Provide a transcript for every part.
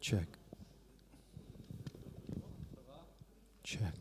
Check. Check.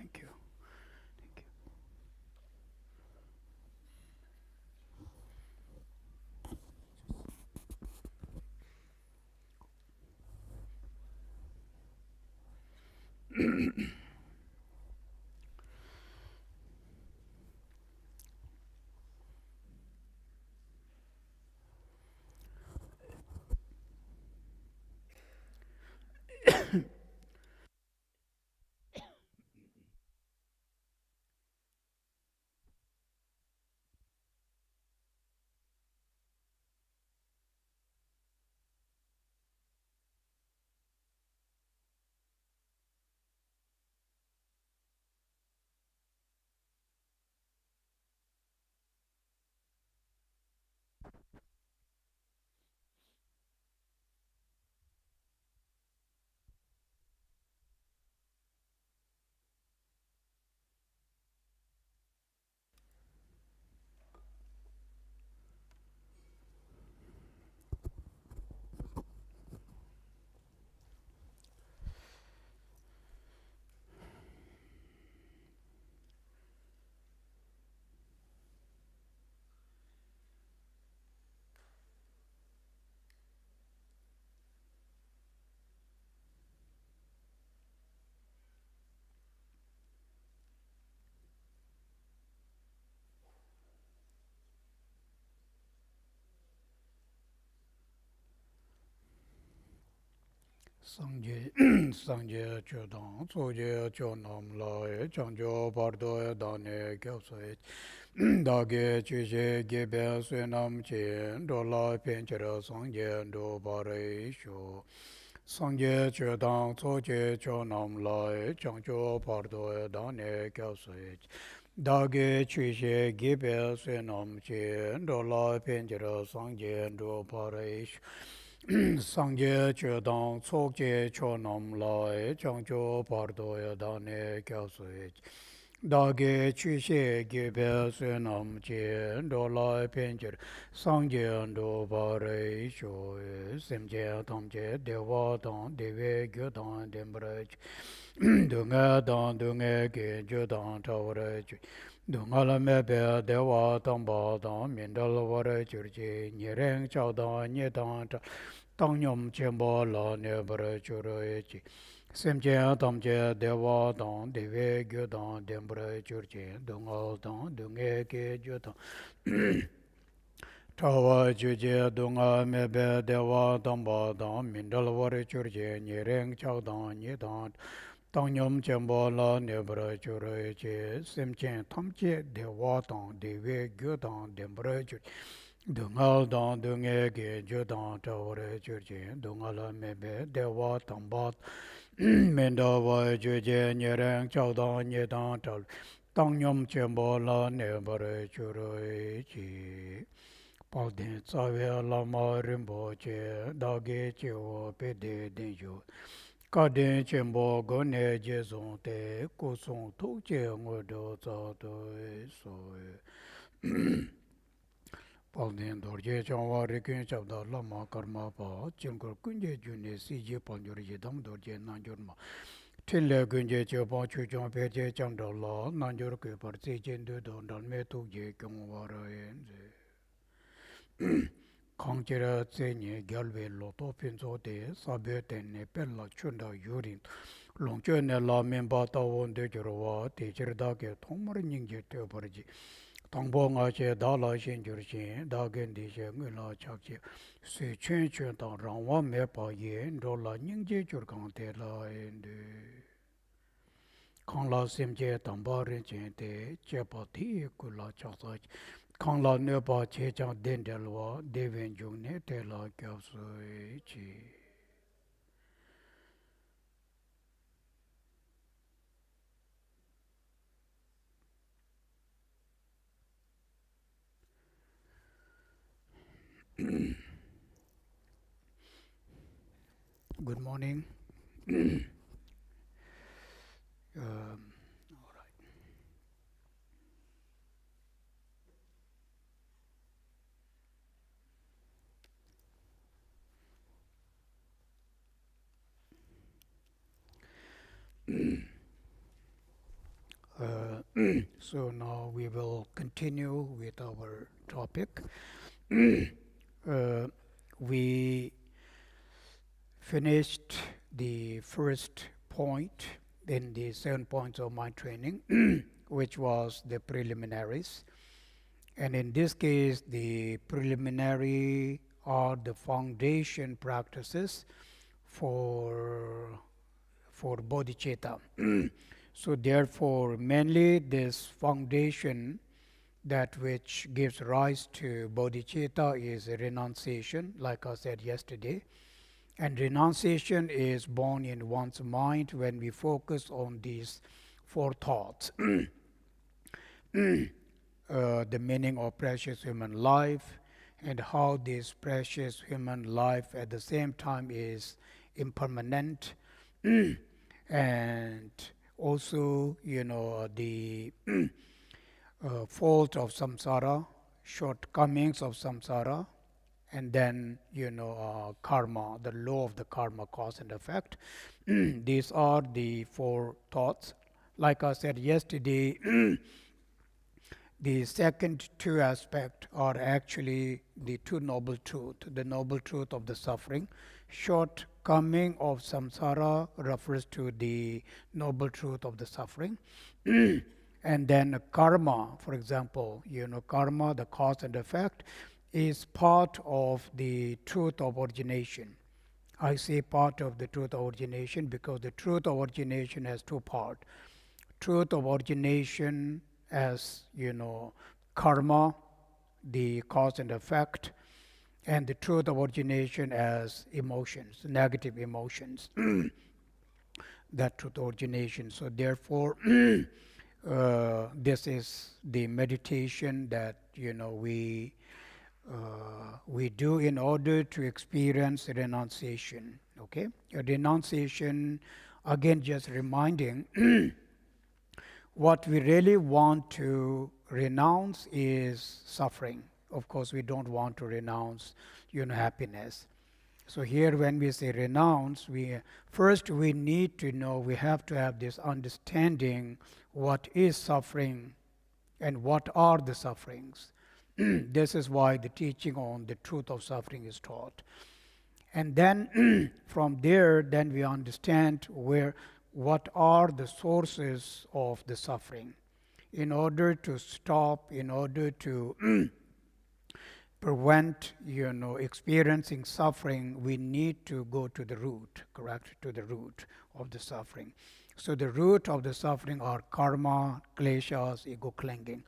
Thank you. Thank Sangye Sangye Chodang Soje Chonam Lae Changjo Bardo Dane Kyosoi Dage Chuje Gebe Sunam Chen Dola Penchera Sangye Do Bare Sho Sangye Chodang Soje Chonam Lae Changjo Bardo Dane Kyosoi Dage Chuje Gebe Sunam Chen Dola Penchera Sangye Do Bare Sho Sangye Chodang Tsokje Chonam Lai Changjo Pardo Dane Kyasui Dage Chushe Gebe Sunam Che Dola Pencher Sangye Do Bare Sho Semje Tamje Dewa Dan Deve Gyodan Dembraj Dunga Dan Dunga Ge Jodan Tawaraj Dungala Mebe Dewa Tamba Dan Mindal Vare Churji Nyereng Chaudan Nyedan Tangyam Chemba La Nebra Churji Semje Tamje Dewa Dan Deve Gyodan Dembra Churji Dungal Dan Dunga Ge Jodan Tawa Juje Dunga Mebe Dewa Tamba Dan Mindal Vare Churji Nyereng Chaudan Nyedan Tangyam Chemba La Nebra Churji Semje Tamje Dewa Dan Deve Gyodan Dembra Churji Dungal Dan Dunga Ge Jodan Tawre Churji Dungala Mebe Dewa Tambat Mendava Juje Nyerang Chaudan Nyedan Tal Tangyam Chemba La Nebra Churji Palden Tsawe Lama Rimbo Che Dage Chewa Pede Denjo Kaden Chembo Gone Jezon Te Kusong Tukche Ngodo Zato So Palden Dorje Changwa Rikin Chabda Lama Karmapa Chimkur Kunje June CJ Panjuri Dam Dorje Nanjurma Tinle Gunje Chepa Chuchon Peche Chamda La Nanjur Kupar CJ Ndu Don Me Tukje Kyungwara Kangchira Tsenye Gyalwe Loto Pinzo De Sabye Tenne Pella Chunda Yurin Longcho Ne La Memba Tawon De Jirwa Tichirda Ke Thomar Nyingje Teoparji Tangbo Nga Che Dala Shen Jurshin Dagen Di She Ngula Chakche Sui Chen Chen Tang Rangwa Me Pa Yen Dola Nyingje Churkang Te La Ende Kangla Semje Tamba Rin Chen Te Chepa Ti Kula Chaksa Kangla Nepa Che Chang Dendelwa Deven Jung Ne Te La Kyabsui Chi Good morning. All right. So now we will continue with our topic. We finished the first point in the 7 points of mind training, which was the preliminaries. And in this case, the preliminary are the foundation practices for bodhicitta. So therefore, mainly this foundation, that which gives rise to bodhicitta, is renunciation, like I said yesterday. And renunciation is born in one's mind when we focus on these four thoughts. The meaning of precious human life, and how this precious human life at the same time is impermanent, and also, the fault of samsara, shortcomings of samsara, and then, karma, the law of the karma, cause and effect. These are the four thoughts. Like I said yesterday, the second two aspects are actually the two noble truth. The noble truth of the suffering. Shortcoming of samsara refers to the noble truth of the suffering. And then karma, for example, karma, the cause and effect, is part of the truth of origination. I say part of the truth of origination because the truth of origination has two parts. Truth of origination as, karma, the cause and effect, and the truth of origination as emotions, negative emotions. That truth of origination. So therefore, this is the meditation that we do in order to experience renunciation. Okay, a renunciation, again, just reminding what we really want to renounce is suffering. Of course, we don't want to renounce, happiness. So here, when we say renounce, we need to know, we have to have this understanding what is suffering and what are the sufferings. This is why the teaching on the truth of suffering is taught. And then from there, then we understand what are the sources of the suffering. In order to stop, in order to prevent, experiencing suffering, we need to go to the root, correct? To the root of the suffering. So the root of the suffering are karma, kleshas, ego clinging.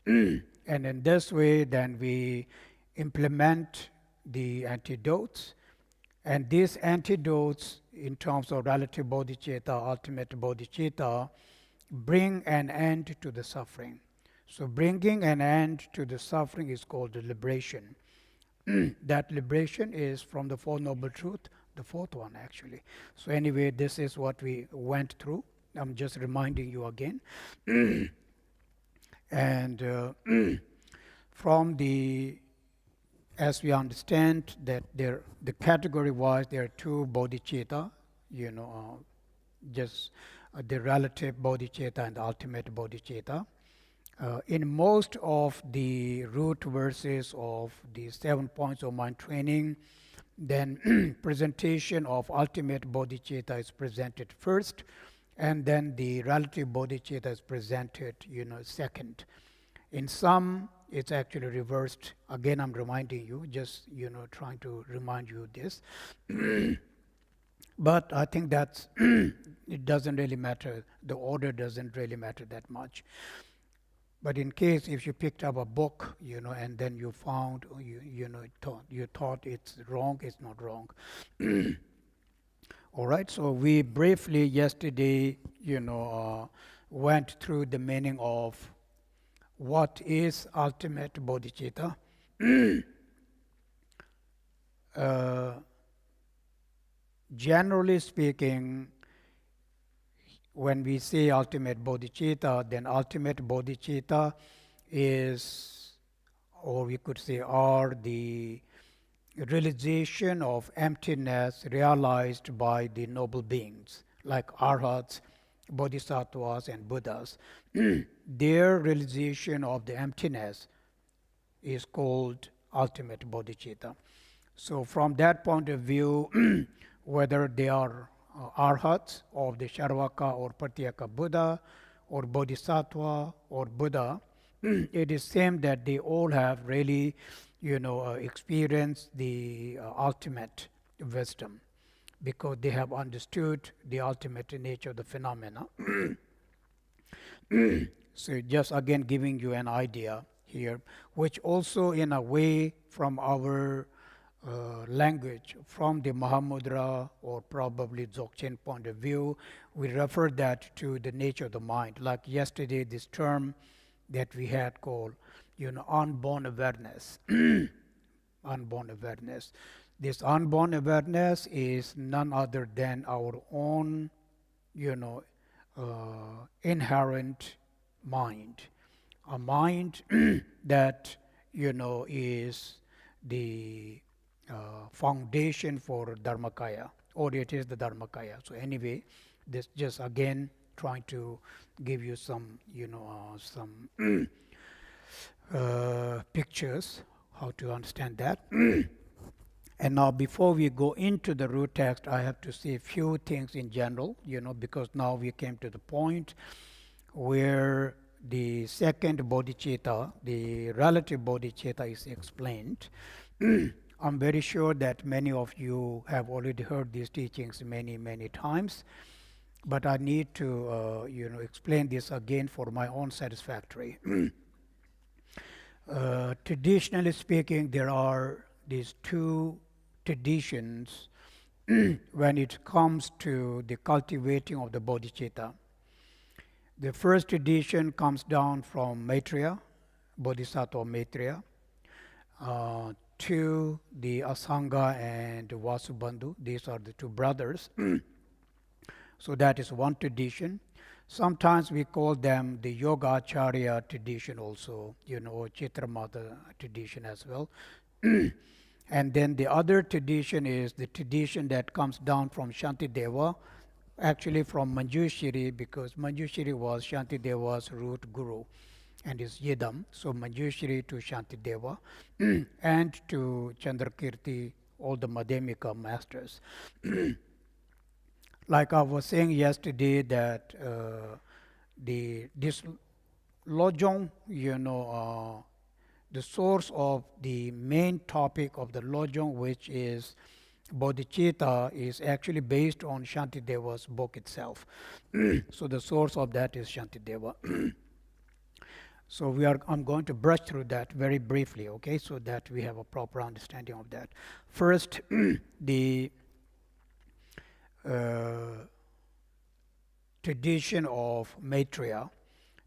And in this way, then we implement the antidotes. And these antidotes, in terms of relative bodhicitta, ultimate bodhicitta, bring an end to the suffering. So bringing an end to the suffering is called the liberation. That liberation is from the Four Noble Truths, the fourth one actually. So anyway, this is what we went through. I'm just reminding you again. And from as we understand that the category-wise, there are two bodhicitta, just the relative bodhicitta and the ultimate bodhicitta. In most of the root verses of the 7 points of mind training, then presentation of ultimate bodhicitta is presented first, and then the relative bodhicitta is presented, second. In some, it's actually reversed. Again, I'm reminding you, just, trying to remind you this. But I think that's, it doesn't really matter. The order doesn't really matter that much. But in case if you picked up a book, and then you found, you thought it's wrong, it's not wrong. All right, so we briefly yesterday, went through the meaning of what is ultimate bodhicitta. Generally speaking, when we say ultimate bodhicitta, then ultimate bodhicitta is, or we could say, are the realization of emptiness realized by the noble beings like arhats, bodhisattvas, and Buddhas. Their realization of the emptiness is called ultimate bodhicitta. So from that point of view, whether they are arhats of the Charvaka or Pratyeka Buddha or Bodhisattva or Buddha, it is same that they all have really, experienced the ultimate wisdom because they have understood the ultimate nature of the phenomena. So just again giving you an idea here, which also in a way from our language, from the Mahamudra or probably Dzogchen point of view, we refer that to the nature of the mind. Like yesterday, this term that we had called, unborn awareness. Unborn awareness. This unborn awareness is none other than our own, inherent mind. A mind that, is the foundation for Dharmakaya, or it is the Dharmakaya. So anyway, this just again trying to give you some, some pictures how to understand that. And now before we go into the root text, I have to say a few things in general, because now we came to the point where the second bodhicitta, the relative bodhicitta, is explained. I'm very sure that many of you have already heard these teachings many, many times, but I need to, explain this again for my own satisfactory. Traditionally speaking, there are these two traditions when it comes to the cultivating of the bodhicitta. The first tradition comes down from Maitreya, Bodhisattva Maitreya, to the Asanga and Vasubandhu. These are the two brothers. So that is one tradition. Sometimes we call them the Yoga Acharya tradition also, or Chitramata tradition as well. And then the other tradition is the tradition that comes down from Shantideva, actually from Manjushri, because Manjushri was Shantideva's root guru and his Yidam. So Manjushri to Shantideva and to Chandrakirti, all the Madhyamika masters. Like I was saying yesterday that this Lojong, the source of the main topic of the Lojong, which is bodhicitta, is actually based on Shantideva's book itself. So the source of that is Shantideva. So I'm going to brush through that very briefly, okay, so that we have a proper understanding of that. First, the tradition of Maitreya.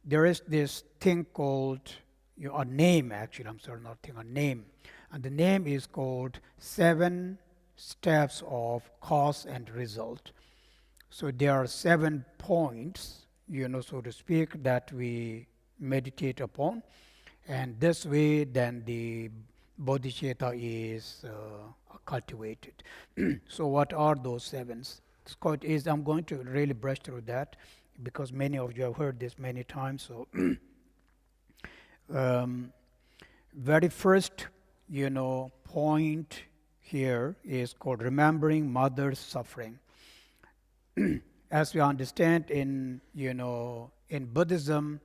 There is this thing called, a name actually, I'm sorry, not thing, a name. And the name is called 7 Steps of Cause and Result. So there are 7 points, so to speak, that we meditate upon. And this way, then the bodhicitta is cultivated. So what are those 7s? It's quite easy. I'm going to really brush through that because many of you have heard this many times. So very first, point here is called remembering mother's suffering. As we understand in Buddhism,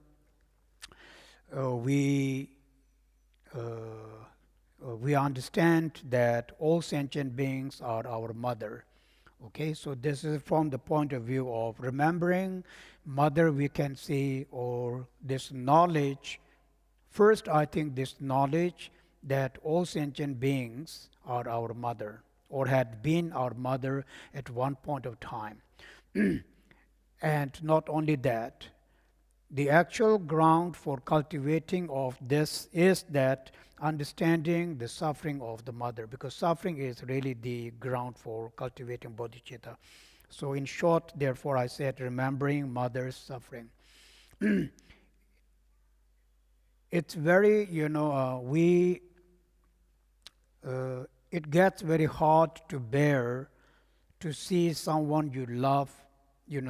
we understand that all sentient beings are our mother. Okay, so this is from the point of view of remembering mother, we can see, or this knowledge. First, I think this knowledge that all sentient beings are our mother or had been our mother at one point of time. And not only that, the actual ground for cultivating of this is that understanding the suffering of the mother, because suffering is really the ground for cultivating bodhicitta. So in short, therefore, I said remembering mother's suffering. It's very, it gets very hard to bear to see someone you love,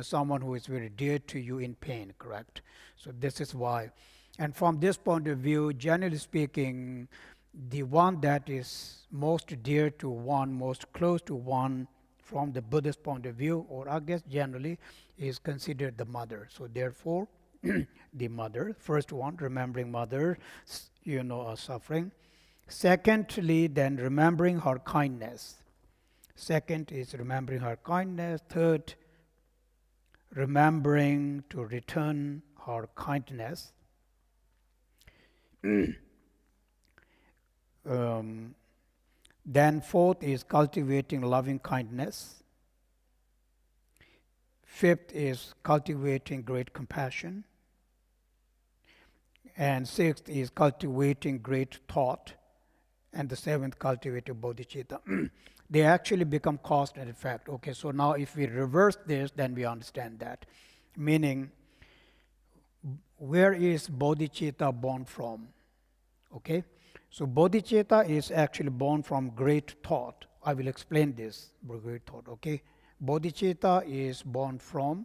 someone who is very dear to you in pain, correct? So this is why. And from this point of view, generally speaking, the one that is most dear to one, most close to one from the Buddhist point of view, or I guess generally, is considered the mother. So therefore, the mother, first one, remembering mother, suffering. Secondly, then remembering her kindness. Second is remembering her kindness. Third, remembering to return her kindness. Then fourth is cultivating loving kindness. Fifth is cultivating great compassion. And sixth is cultivating great thought. And the seventh, cultivating bodhicitta. They actually become cause and effect. Okay, so now if we reverse this, then we understand that. Meaning, where is bodhicitta born from? Okay, so bodhicitta is actually born from great thought. I will explain this, great thought, okay? Bodhicitta is born from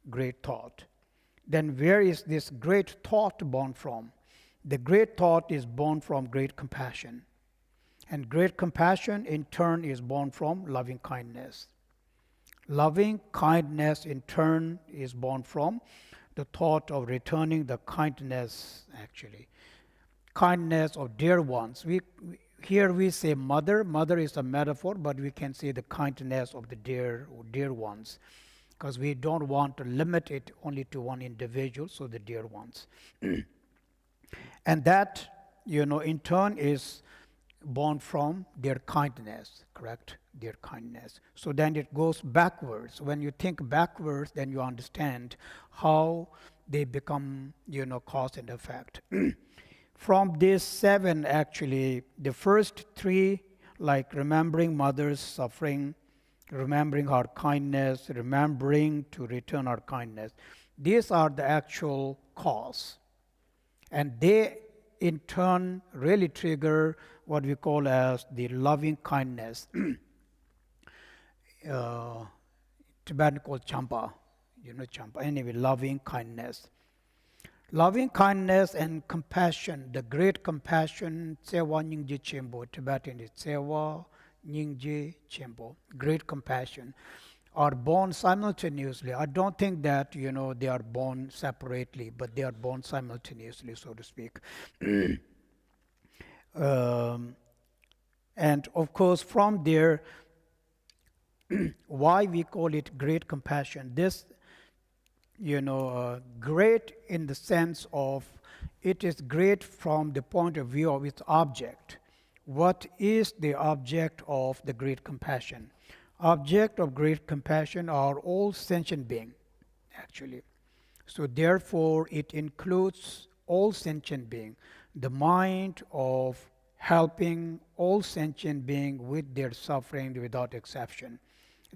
great thought. Then where is this great thought born from? The great thought is born from great compassion. And great compassion in turn is born from loving kindness. Loving kindness in turn is born from the thought of returning the kindness, actually. Kindness of dear ones. here we say mother. Mother is a metaphor, but we can say the kindness of the dear ones, because we don't want to limit it only to one individual, so the dear ones. And that, in turn is born from their kindness, correct? Their kindness. So then it goes backwards. When you think backwards, then you understand how they become, cause and effect. From these 7, actually, the first 3, like remembering mother's suffering, remembering her kindness, remembering to return her kindness, these are the actual cause. And they, in turn, really trigger what we call as the loving kindness. Tibetan called champa, champa. Anyway, loving kindness. Loving kindness and compassion, the great compassion, Tsewa Nyingje Chembo, Tibetan is Tsewa Nyingje Chembo, great compassion, are born simultaneously. I don't think that, they are born separately, but they are born simultaneously, so to speak. And of course, from there, why we call it great compassion, this, great in the sense of it is great from the point of view of its object. What is the object of the great compassion? Object of great compassion are all sentient beings, actually. So therefore, it includes all sentient beings, the mind of helping all sentient beings with their suffering without exception.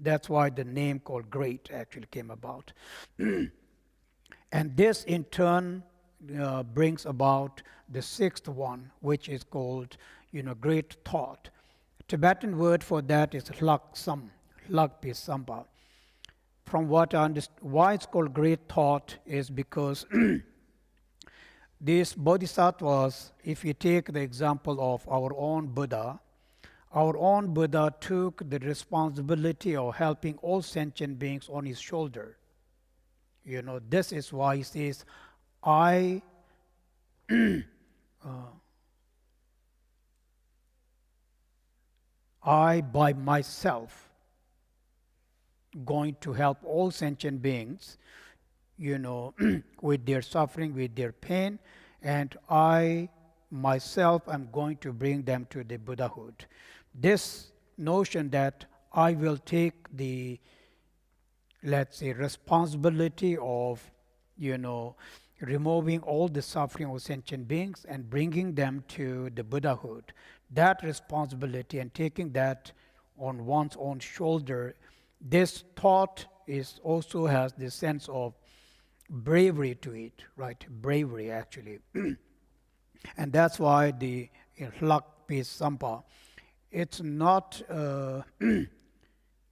That's why the name called great actually came about. And this in turn brings about the 6th one, which is called, great thought. Tibetan word for that is laksam, lakpisampa. From what I understand, why it's called great thought is because these bodhisattvas, if you take the example of our own Buddha took the responsibility of helping all sentient beings on his shoulder. This is why he says, I by myself going to help all sentient beings, with their suffering, with their pain, and I myself am going to bring them to the Buddhahood. This notion that I will take the, let's say, responsibility of, removing all the suffering of sentient beings and bringing them to the Buddhahood, that responsibility and taking that on one's own shoulder, this thought is also has this sense of bravery to it, right? Bravery, actually. And that's why the Lakpi Sampa, it's not,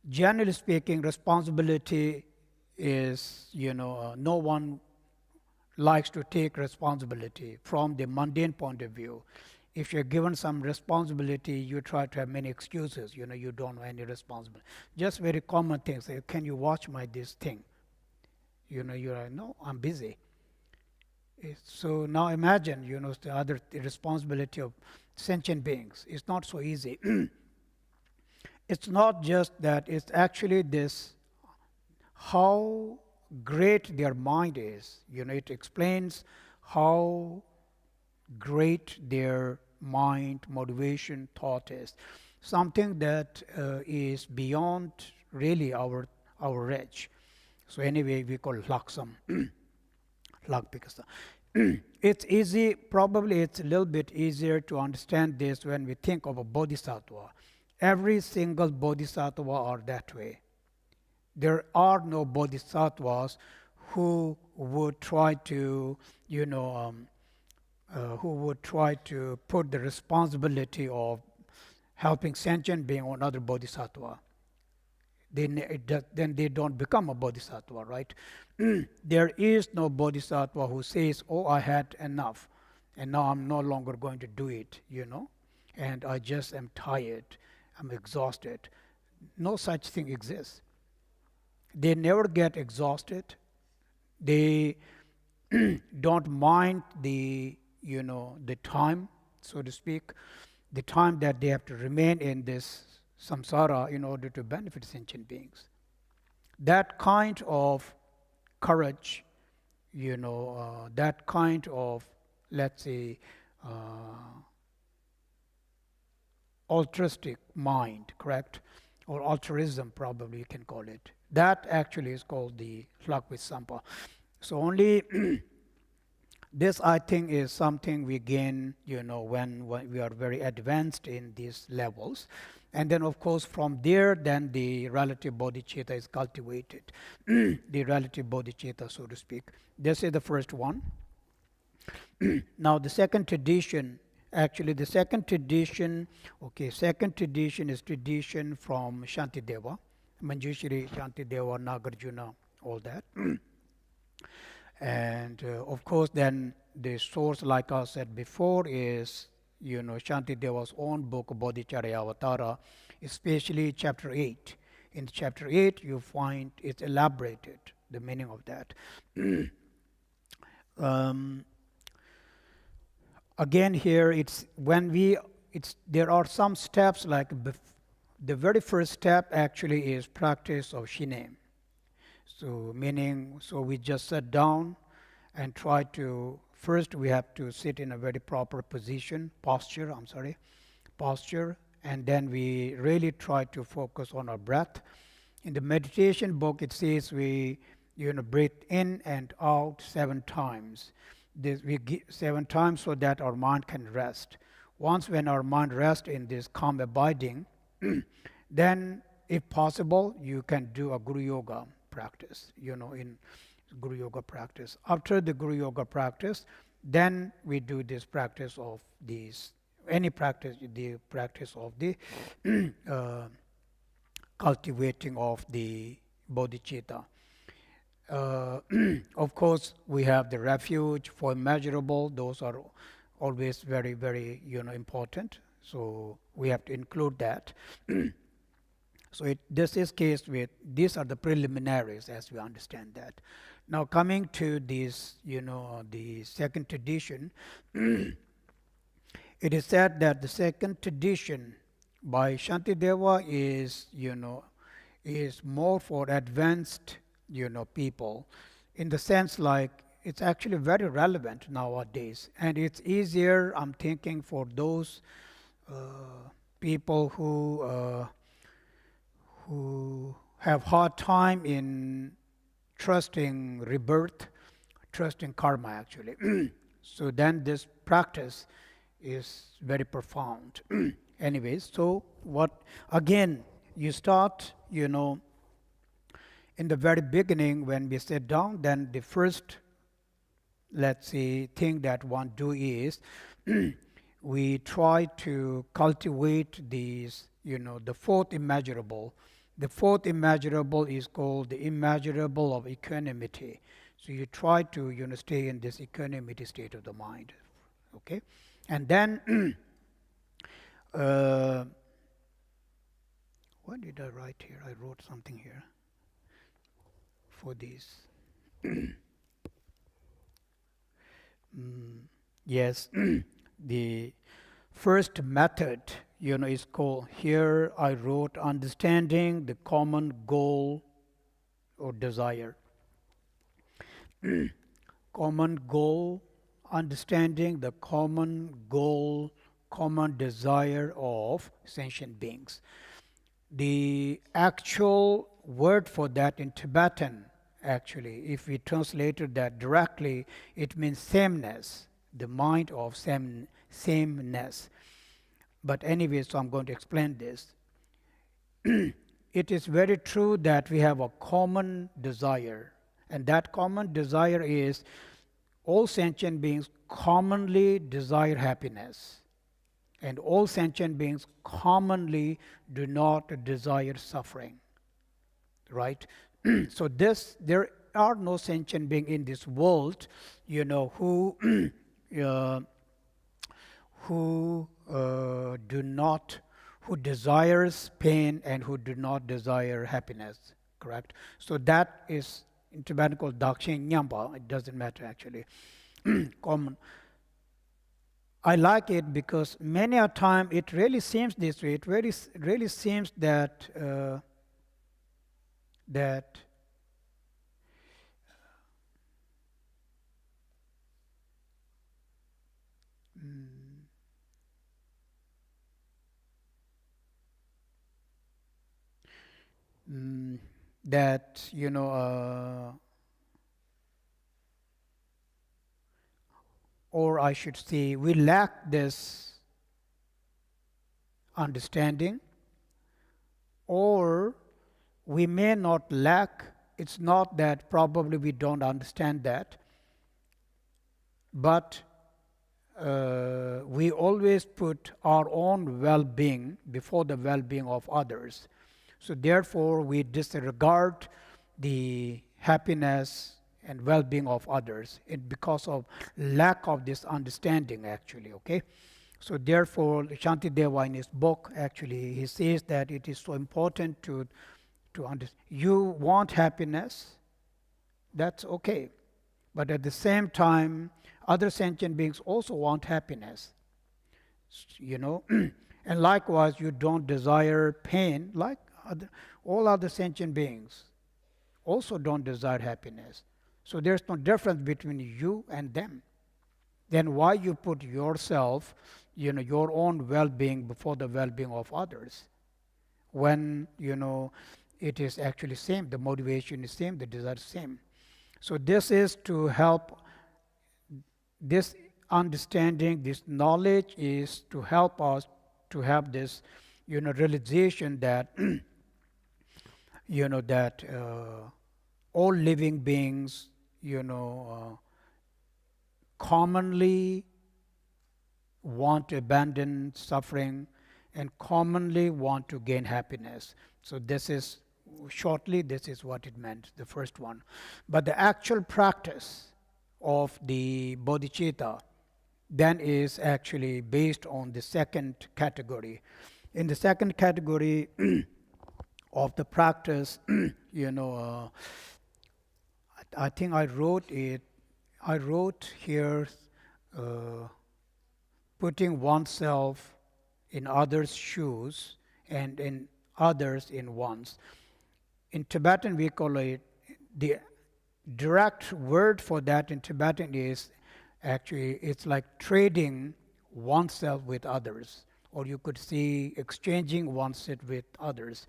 generally speaking, responsibility is, no one likes to take responsibility from the mundane point of view. If you're given some responsibility, you try to have many excuses, you don't have any responsibility. Just very common things, say, can you watch this thing? You're like, no, I'm busy. So now imagine, the responsibility of sentient beings. It's not so easy. It's not just that, it's actually this, how great their mind is. It explains how great their mind, motivation, thought is. Something that is beyond really our reach. So anyway, we call it laksam. Lakpikasa. It's easy, probably it's a little bit easier to understand this when we think of a bodhisattva. Every single bodhisattva are that way. There are no bodhisattvas who would try to, put the responsibility of helping sentient being on other bodhisattva. Then they don't become a bodhisattva, right? There is no bodhisattva who says, oh, I had enough and now I'm no longer going to do it, and I just am tired, I'm exhausted. No such thing exists. They never get exhausted. They don't mind the time, so to speak. the time that they have to remain in this samsara in order to benefit sentient beings. That kind of courage, that kind of, let's say, altruistic mind, correct? Or altruism, probably you can call it. That actually is called the Lakvisampa. So only this, I think, is something we gain, when we are very advanced in these levels. And then, of course, from there, then the relative bodhicitta is cultivated. The relative bodhicitta, so to speak. This is the first one. Now, the second tradition, actually, the second tradition is tradition from Shantideva, Manjushri, Shantideva, Nagarjuna, all that. And of course, then the source, like I said before, is Shantideva's own book, Bodhicharya Avatara, especially chapter 8. In chapter 8, you find it's elaborated, the meaning of that. Again, here there are some steps, like the very first step actually is practice of shine. So meaning, we just sit down and try to, first we have to sit in a very proper posture, and then we really try to focus on our breath. In the meditation book, it says we, breathe in and out 7 times. We give 7 times so that our mind can rest. Once when our mind rests in this calm abiding, then if possible, you can do a Guru Yoga practice, in Guru Yoga practice. After the Guru Yoga practice, then we do this practice of these, any practice, the practice of the cultivating of the bodhicitta. Of course, we have the refuge for immeasurable. Those are always very, very, important. So we have to include that. So this is case with, these are the preliminaries as we understand that. Now coming to this, the second tradition, it is said that the second tradition by Shantideva is, is more for advanced, people, in the sense like it's actually very relevant nowadays, and it's easier, I'm thinking, for those people who have hard time in trusting rebirth, trusting karma actually. So then this practice is very profound. Anyways, so what, again, you start, in the very beginning when we sit down, then the first, let's say, thing that one do is we try to cultivate these, the fourth immeasurable. The fourth immeasurable is called the immeasurable of equanimity. So you try to, stay in this equanimity state of the mind. Okay? And then, what did I write here? I wrote something here for this. Yes, the first method, is called, here I wrote, understanding the common goal or desire. Common goal, understanding the common goal, common desire of sentient beings. The actual word for that in Tibetan, actually, if we translated that directly, it means sameness, the mind of sameness. But anyway, so I'm going to explain this. It is very true that we have a common desire, and that common desire is all sentient beings commonly desire happiness, and all sentient beings commonly do not desire suffering, right? So there are no sentient beings in this world, who who desires pain and who do not desire happiness, correct? So that is in Tibetan called Dakshin Nyamba. It doesn't matter actually. Common. I like it because many a time it really seems this way. It really seems that that mm, that or I should say, we lack this understanding, or we may not lack. It's not that probably we don't understand that, but we always put our own well-being before the well-being of others. So therefore, we disregard the happiness and well-being of others because of lack of this understanding actually, okay? So therefore, Shantideva in his book actually, he says that it is so important to understand. You want happiness, that's okay. But at the same time, other sentient beings also want happiness, and likewise, you don't desire pain like all other sentient beings also don't desire happiness. So there's no difference between you and them. Then why you put yourself, your own well-being before the well-being of others? When, it is actually same, the motivation is same, the desire is same. So this is to help, this understanding, this knowledge is to help us to have this, realization that, that all living beings, commonly want to abandon suffering and commonly want to gain happiness. So this is, shortly, this is what it meant, the first one. But the actual practice of the bodhicitta then is actually based on the second category. In the second category of the practice, I think I wrote it. I wrote here, putting oneself in others' shoes and in others in one's. In Tibetan, we call it, the direct word for that in Tibetan is actually, it's like trading oneself with others, or you could see exchanging oneself with others.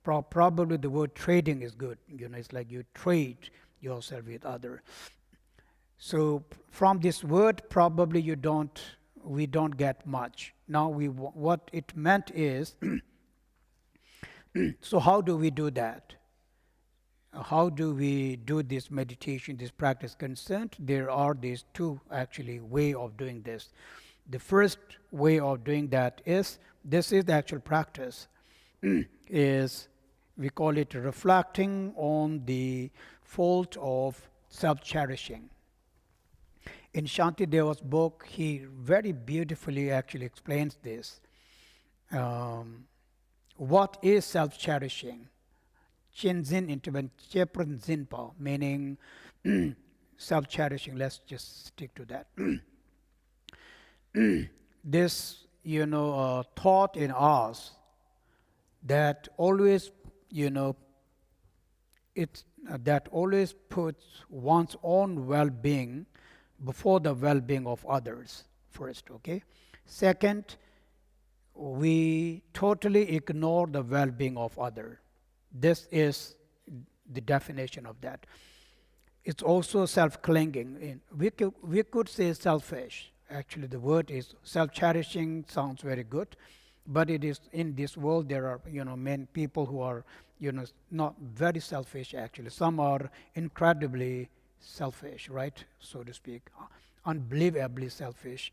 Probably the word trading is good. It's like you trade yourself with others. So from this word, probably we don't get much. Now what it meant is, so how do we do that? How do we do this meditation, this practice concerned? There are these two actually way of doing this. The first way of doing that is, this is the actual practice, is we call it reflecting on the fault of self-cherishing. In Shantideva's book, he very beautifully actually explains this. What is self-cherishing? Chinzin interven Chepren Zinpa, meaning self-cherishing. Let's just stick to that. This, thought in us that always, that always puts one's own well-being before the well-being of others first, okay? Second, we totally ignore the well-being of others. This is the definition of that. It's also self-clinging. We could say selfish. Actually, the word is self-cherishing, sounds very good, but it is, in this world there are many people who are not very selfish actually. Some are incredibly selfish, right, so to speak, unbelievably selfish.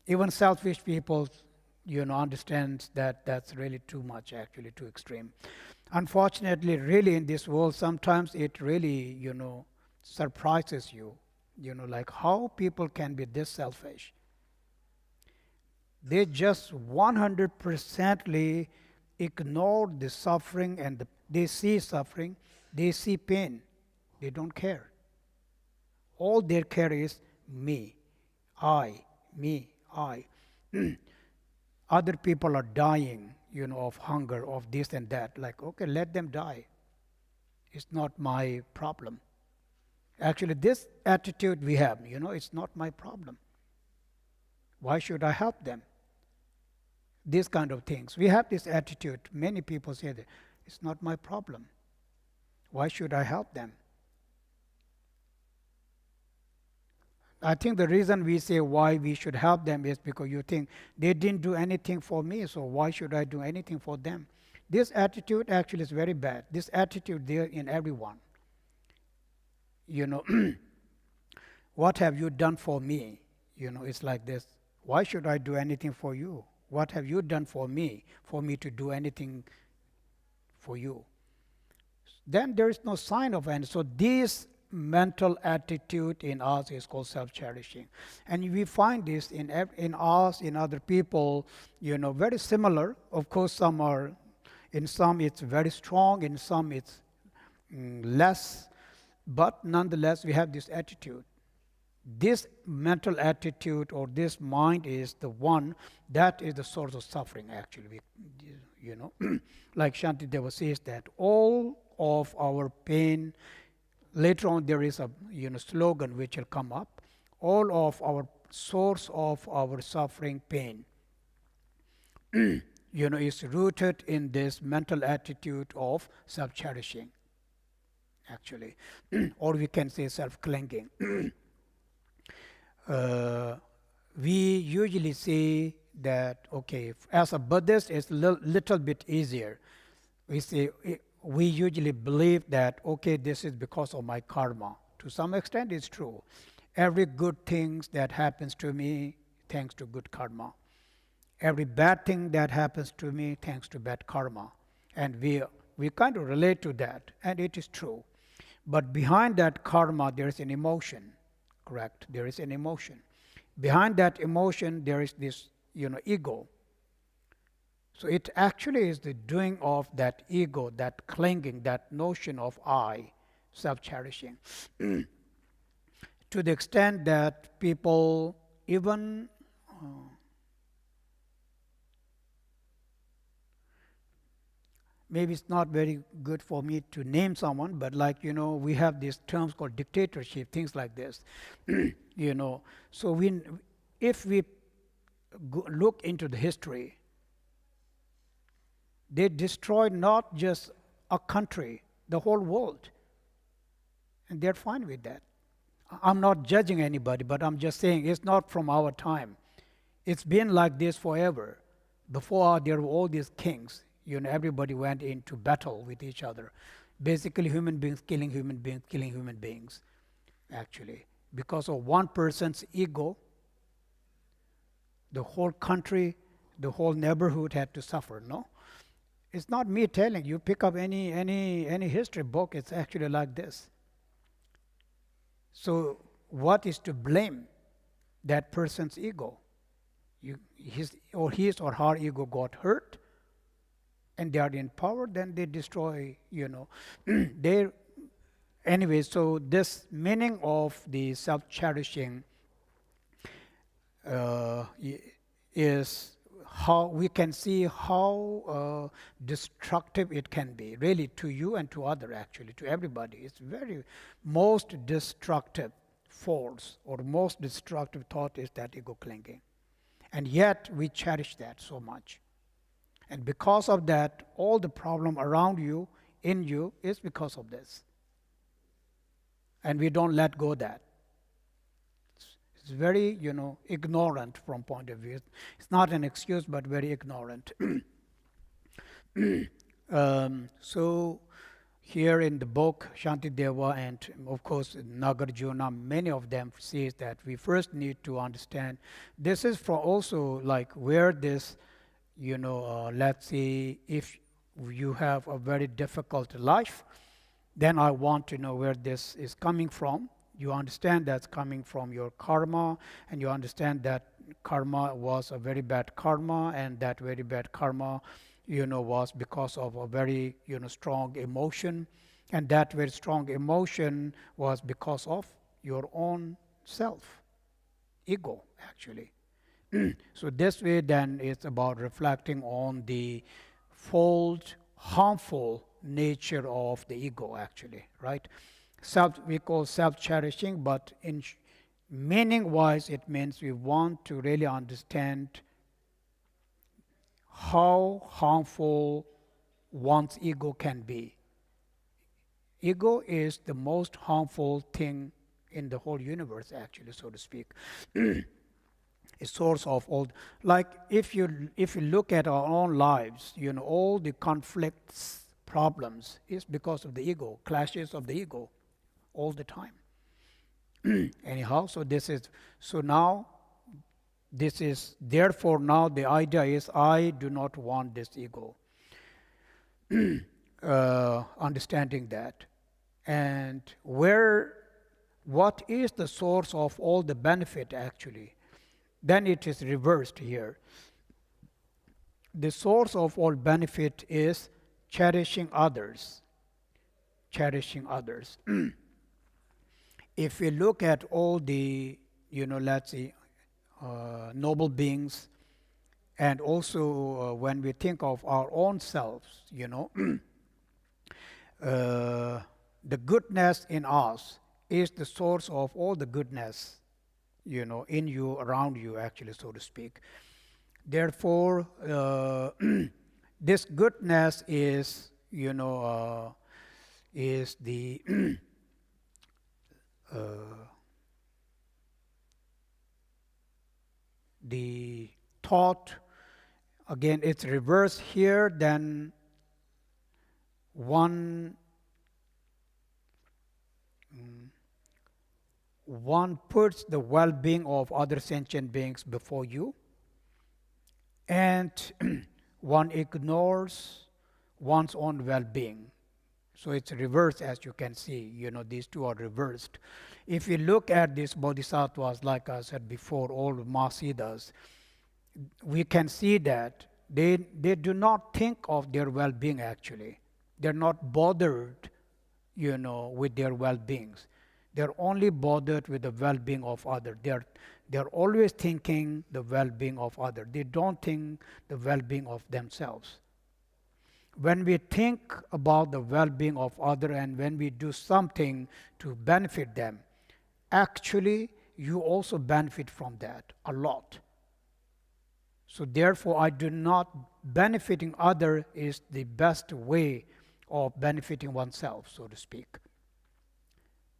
Even selfish people understand that that's really too much, actually too extreme. Unfortunately, really in this world, sometimes it really surprises you, like how people can be this selfish. They just 100%ly ignore the suffering, and they see suffering, they see pain, they don't care. All their care is me, I, I. Other people are dying, of hunger, of this and that. Like, okay, let them die. It's not my problem. Actually, this attitude we have, it's not my problem. Why should I help them? These kind of things. We have this attitude. Many people say that it's not my problem. Why should I help them? I think the reason we say why we should help them is because you think they didn't do anything for me, so why should I do anything for them? This attitude actually is very bad. This attitude there in everyone. What have you done for me? It's like this. Why should I do anything for you? What have you done for me to do anything for you? Then there is no sign of any. So this mental attitude in us is called self-cherishing. And we find this in us, in other people, very similar. Of course, in some it's very strong, in some it's less. But nonetheless, we have this attitude. This mental attitude or this mind is the one that is the source of suffering, actually. Like Shantideva says that all of our pain, later on there is a slogan which will come up, all of our source of our suffering, pain, is rooted in this mental attitude of self-cherishing, actually. Or we can say self-clinging. We usually say that, okay, as a Buddhist, it's a little bit easier. We usually believe that, okay, this is because of my karma. To some extent, it's true. Every good thing that happens to me, thanks to good karma. Every bad thing that happens to me, thanks to bad karma. And we kind of relate to that, and it is true. But behind that karma, there is an emotion. Correct? There is an emotion. Behind that emotion, there is this, ego. So it actually is the doing of that ego, that clinging, that notion of I, self-cherishing. To the extent that people even maybe it's not very good for me to name someone, but we have these terms called dictatorship, things like this. So if we look into the history, they destroyed not just a country, the whole world. And they're fine with that. I'm not judging anybody, but I'm just saying it's not from our time. It's been like this forever. Before there were all these kings, everybody went into battle with each other. Basically, human beings killing human beings, actually. Because of one person's ego, the whole country, the whole neighborhood had to suffer, no? It's not me telling you, pick up any history book, it's actually like this. So what is to blame? That person's ego. His or her ego got hurt, and they are in power, then they destroy, Anyway, so this meaning of the self-cherishing is how we can see how destructive it can be, really, to you and to other, actually, to everybody. It's very most destructive force or most destructive thought is that ego clinging. And yet we cherish that so much. And because of that, all the problem around you, in you, is because of this. And we don't let go of that. It's very, ignorant from point of view. It's not an excuse, but very ignorant. So here in the book, Shantideva and of course Nagarjuna, many of them says that we first need to understand. This is for also like where this, let's say if you have a very difficult life, then I want to know where this is coming from. You understand that's coming from your karma, and you understand that karma was a very bad karma, and that very bad karma, was because of a very, strong emotion, and that very strong emotion was because of your own self, ego, actually. So this way then it's about reflecting on the false, harmful nature of the ego actually, right? We call self-cherishing, but in meaning-wise it means we want to really understand how harmful one's ego can be. Ego is the most harmful thing in the whole universe actually, so to speak. A source of all, like if you look at our own lives, all the conflicts, problems is because of the ego, clashes of the ego all the time. Anyhow, therefore now the idea is I do not want this ego. Understanding that. And what is the source of all the benefit actually? Then it is reversed here. The source of all benefit is cherishing others. Cherishing others. If we look at all the, let's say, noble beings, and also when we think of our own selves, the goodness in us is the source of all the goodness, in you, around you, actually, so to speak. Therefore, this goodness is, is the the thought. Again, it's reversed here. Then one puts the well-being of other sentient beings before you, and one ignores one's own well-being. So it's reversed, as you can see. These two are reversed. If you look at these bodhisattvas, like I said before, all Mahasiddhas, we can see that they do not think of their well-being actually. They're not bothered, with their well-beings. They're only bothered with the well-being of others. They're always thinking the well-being of others. They don't think the well-being of themselves. When we think about the well-being of others and when we do something to benefit them, actually you also benefit from that a lot. So therefore, I do not benefiting others is the best way of benefiting oneself, so to speak.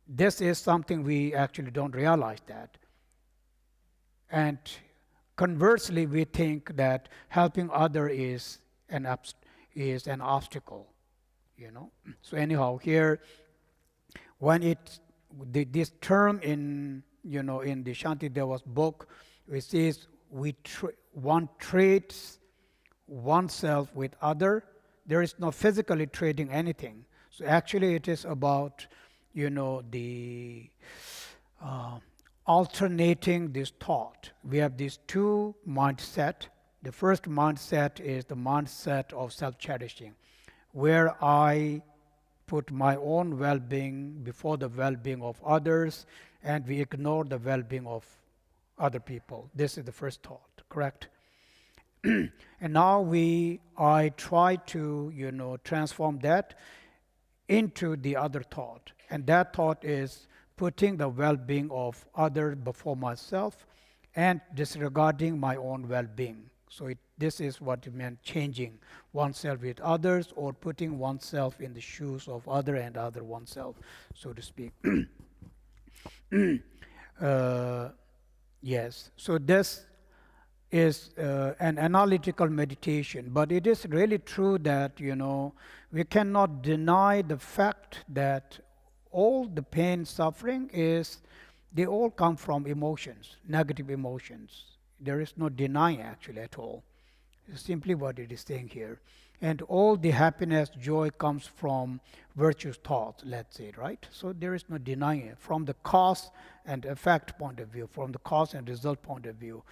This is something we actually don't realize that. And conversely, we think that helping others is an obstacle, So anyhow, here, when this term in the Shantideva's book, it says one trades oneself with other. There is no physically trading anything. So actually, it is about the alternating this thought. We have these two mindset. The first mindset is the mindset of self-cherishing, where I put my own well-being before the well-being of others, and we ignore the well-being of other people. This is the first thought, correct? And now I try to transform that into the other thought, and that thought is putting the well-being of others before myself and disregarding my own well-being. So this is what it meant, changing oneself with others, or putting oneself in the shoes of other and other oneself, so to speak. Yes, so this is an analytical meditation, but it is really true that we cannot deny the fact that all the pain, suffering they all come from emotions, negative emotions. There is no denying actually at all. It's simply what it is saying here. And all the happiness, joy comes from virtuous thoughts, let's say, right? So there is no denying it from the cause and effect point of view, from the cause and result point of view.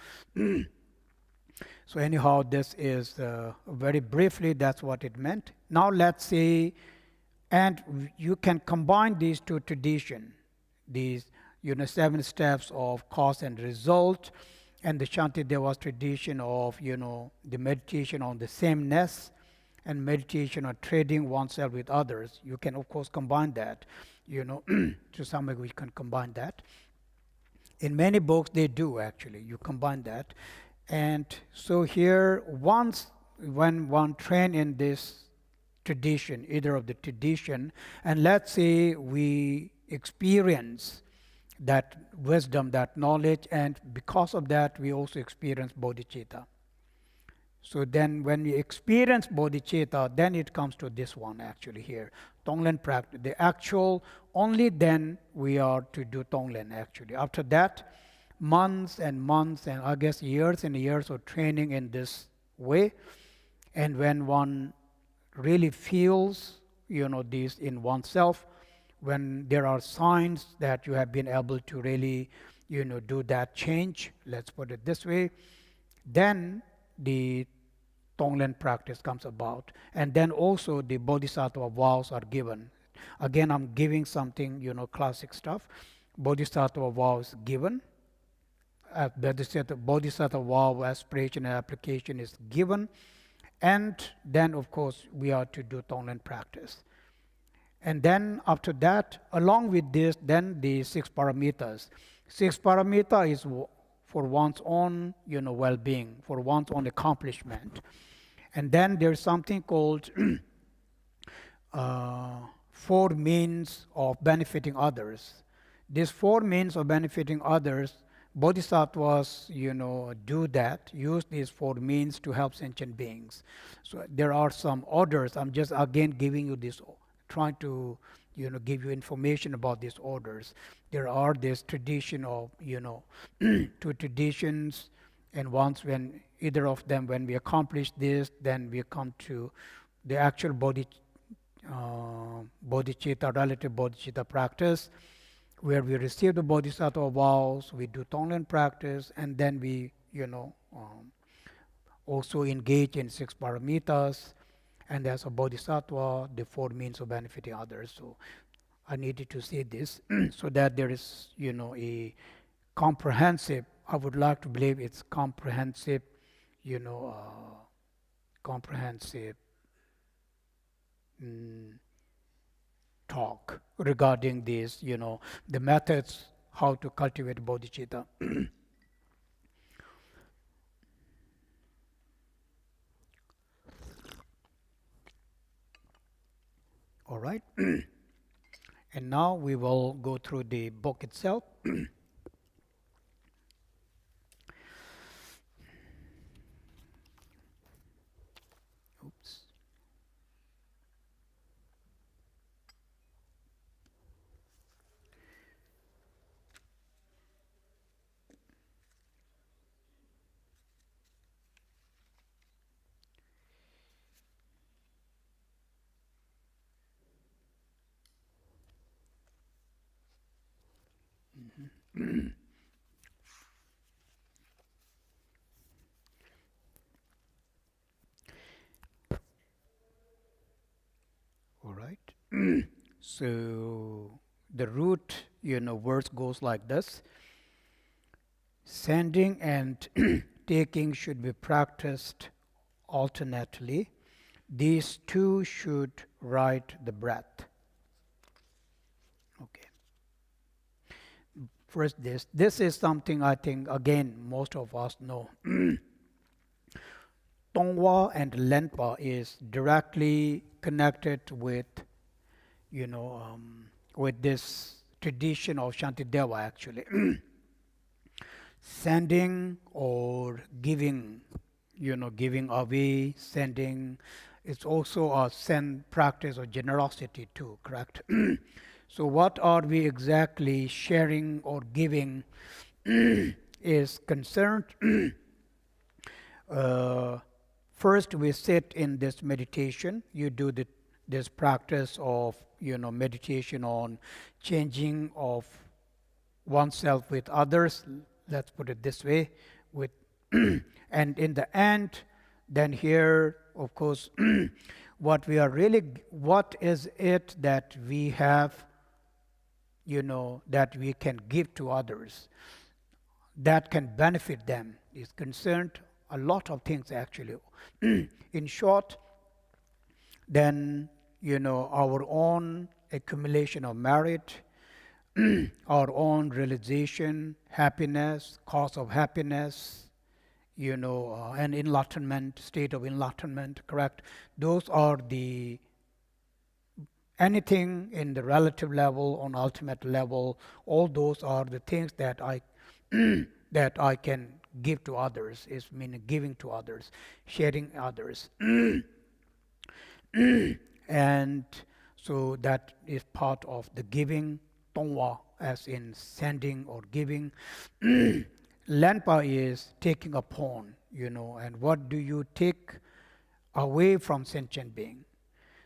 So anyhow, this is very briefly, that's what it meant. Now let's say, and you can combine these two traditions, these 7 steps of cause and result, and the Shantideva's tradition of, the meditation on the sameness and meditation on trading oneself with others. You can, of course, combine that. To some degree, we can combine that. In many books, they do actually. You combine that. And so here, once when one train in this tradition, either of the tradition, and let's say we experience that wisdom, that knowledge, and because of that, we also experience bodhicitta. So then when we experience bodhicitta, then it comes to this one actually here, Tonglen practice. The actual, only then we are to do Tonglen actually. After that, months and months and I guess years and years of training in this way. And when one really feels, this in oneself, when there are signs that you have been able to really, do that change, let's put it this way, then the Tonglen practice comes about. And then also the Bodhisattva vows are given. Again, I'm giving something, classic stuff. Bodhisattva vows given. Bodhisattva vow aspiration and application is given. And then, of course, we are to do Tonglen practice. And then after that, along with this, then the 6 paramitas. 6 paramita is for one's own, well-being, for one's own accomplishment. And then there's something called 4 means of benefiting others. These 4 means of benefiting others, bodhisattvas, do that, use these 4 means to help sentient beings. So there are some orders. I'm just again giving you this, trying to, give you information about these orders. There are this tradition of, 2 traditions, and once when either of them, when we accomplish this, then we come to the actual bodhicitta, relative bodhicitta practice, where we receive the bodhisattva vows, we do Tonglen practice, and then we, also engage in 6 paramitas, and as a bodhisattva, the 4 means of benefiting others. So I needed to say this so that there is, a comprehensive, I would like to believe it's comprehensive, comprehensive talk regarding this, the methods how to cultivate bodhicitta. All right. And now we will go through the book itself. Oops. All right. So the root, verse goes like this. Sending and taking should be practiced alternately. These 2 should ride the breath. Okay. First, this is something I think, again, most of us know. Tongwa and Lenpa is directly connected with, with this tradition of Shantideva actually. Sending or giving, giving away, sending. It's also a send practice of generosity too, correct? So what are we exactly sharing or giving is concerned. First, we sit in this meditation. You do this practice of, meditation on changing of oneself with others. Let's put it this way. And in the end, then here, of course, what is it that we have, that we can give to others? that can benefit them. Is concerned a lot of things actually. In short, then our own accumulation of merit, our own realization, happiness, cause of happiness, an enlightenment, state of enlightenment, correct? Those are the anything in the relative level, on ultimate level, all those are the things that I that I can give to others, is meaning giving to others, sharing others. And so that is part of the giving, tongwa, as in sending or giving. Lenpa is taking upon, and what do you take away from sentient being?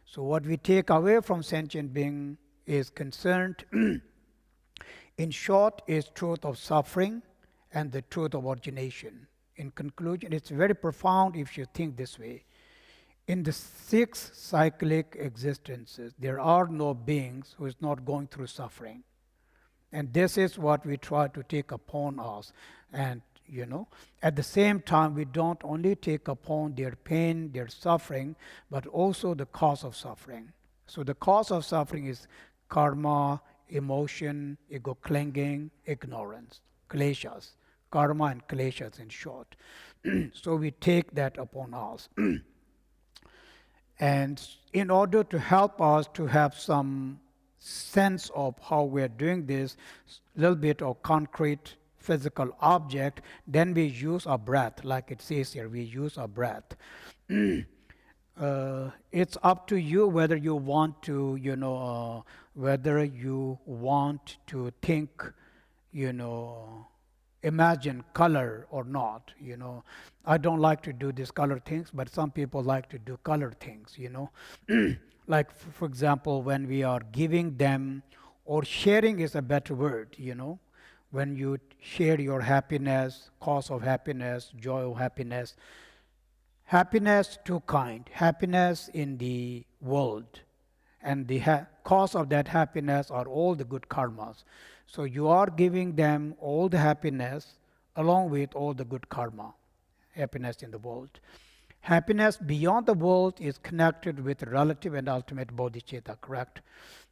So what we take away from sentient being is concerned, in short, is truth of suffering and the truth of origination. In conclusion, it's very profound if you think this way. In the 6 cyclic existences, there are no beings who is not going through suffering. And this is what we try to take upon us. And, at the same time, we don't only take upon their pain, their suffering, but also the cause of suffering. So the cause of suffering is karma, emotion, ego clinging, ignorance, kleshas. Karma and kleshas in short. So we take that upon us. And in order to help us to have some sense of how we're doing this, little bit of concrete physical object, then we use our breath, like it says here, we use our breath. It's up to you whether you want to, think, imagine color or not. I don't like to do these color things, but some people like to do color things. Like for example, when we are giving them, or sharing is a better word. When you share your happiness, cause of happiness, joy of happiness. Happiness, two kind. Happiness in the world, and the cause of that happiness are all the good karmas. So you are giving them all the happiness along with all the good karma, happiness in the world. Happiness beyond the world is connected with relative and ultimate bodhicitta, correct?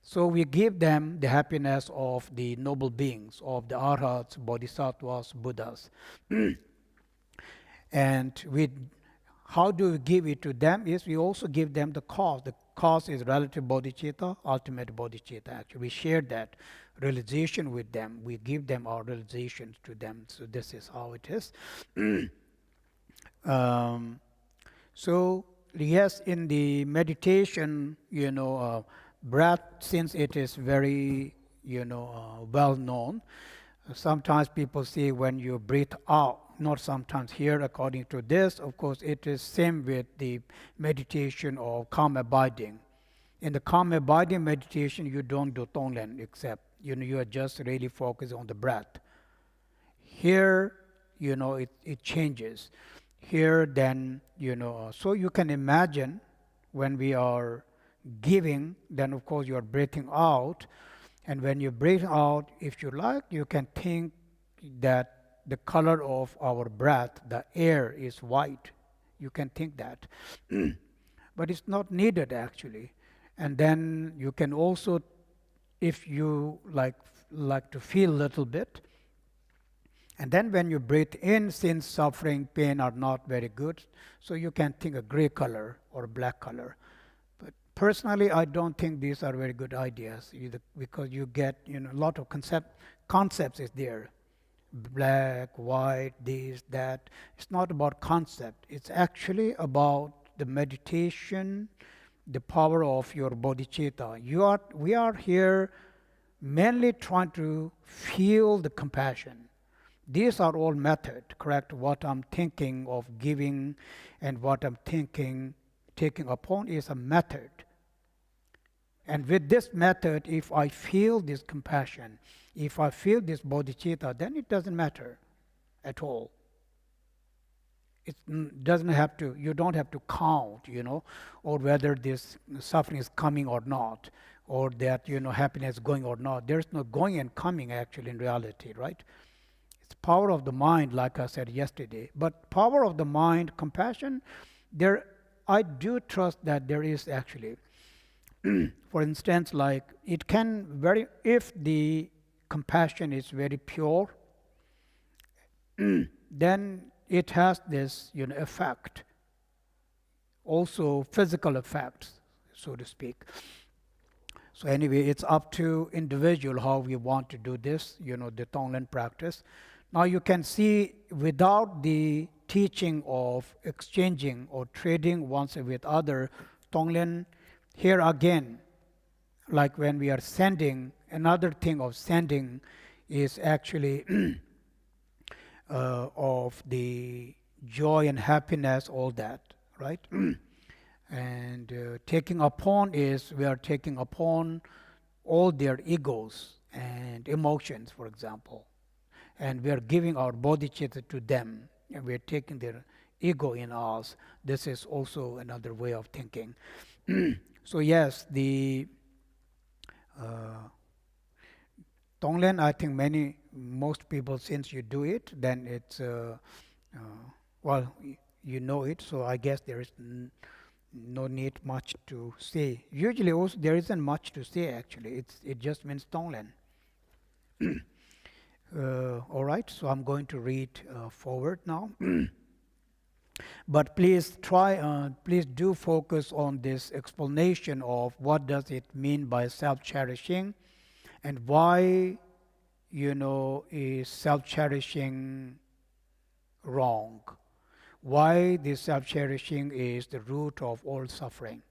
So we give them the happiness of the noble beings, of the arhats, bodhisattvas, buddhas. And how do we give it to them? Is we also give them the cause. The cause is relative bodhicitta, ultimate bodhicitta. Actually, we share that realization with them. We give them our realizations to them. So this is how it is. So yes, in the meditation, breath, since it is very, well known, sometimes people say when you breathe out, not sometimes here according to this, of course it is same with the meditation of calm abiding. In the calm abiding meditation, you don't do tonglen, except, you are just really focused on the breath. Here, it changes. Here then, so you can imagine when we are giving, then of course you are breathing out. And when you breathe out, if you like, you can think that the color of our breath, the air is white. You can think that. But it's not needed actually. And then you can also, if you like to feel a little bit, and then when you breathe in, since suffering, pain are not very good, so you can think a gray color or black color. But personally, I don't think these are very good ideas either, because you get, a lot of concepts is there. Black, white, this, that. It's not about concept. It's actually about the meditation, the power of your bodhicitta. We are here mainly trying to feel the compassion. These are all method, correct? What I'm thinking of giving and what I'm thinking, taking upon is a method. And with this method, if I feel this compassion, if I feel this bodhicitta, then it doesn't matter at all. It doesn't have to, you don't have to count, or whether this suffering is coming or not, or that, happiness is going or not. There's no going and coming actually in reality, right? It's power of the mind, like I said yesterday. But power of the mind, compassion, there, I do trust that there is actually. For instance, like it can very, if the compassion is very pure, then it has this, effect, also physical effects, so to speak. So anyway, it's up to individual how we want to do this, the Tonglen practice. Now you can see without the teaching of exchanging or trading one with other, Tonglen, here again, like when we are sending, another thing of sending is actually of the joy and happiness, all that, right? And taking upon is we are taking upon all their egos and emotions, for example, and we are giving our bodhicitta to them, and we are taking their ego in us. This is also another way of thinking. So yes, the Tonglen, I think most people, since you do it, then it's well, you know it. So I guess there is no need much to say. Usually, also there isn't much to say. Actually, it just means Tonglen. All right. So I'm going to read forward now. But please please do focus on this explanation of what does it mean by self-cherishing, and why, is self-cherishing wrong? Why this self-cherishing is the root of all suffering.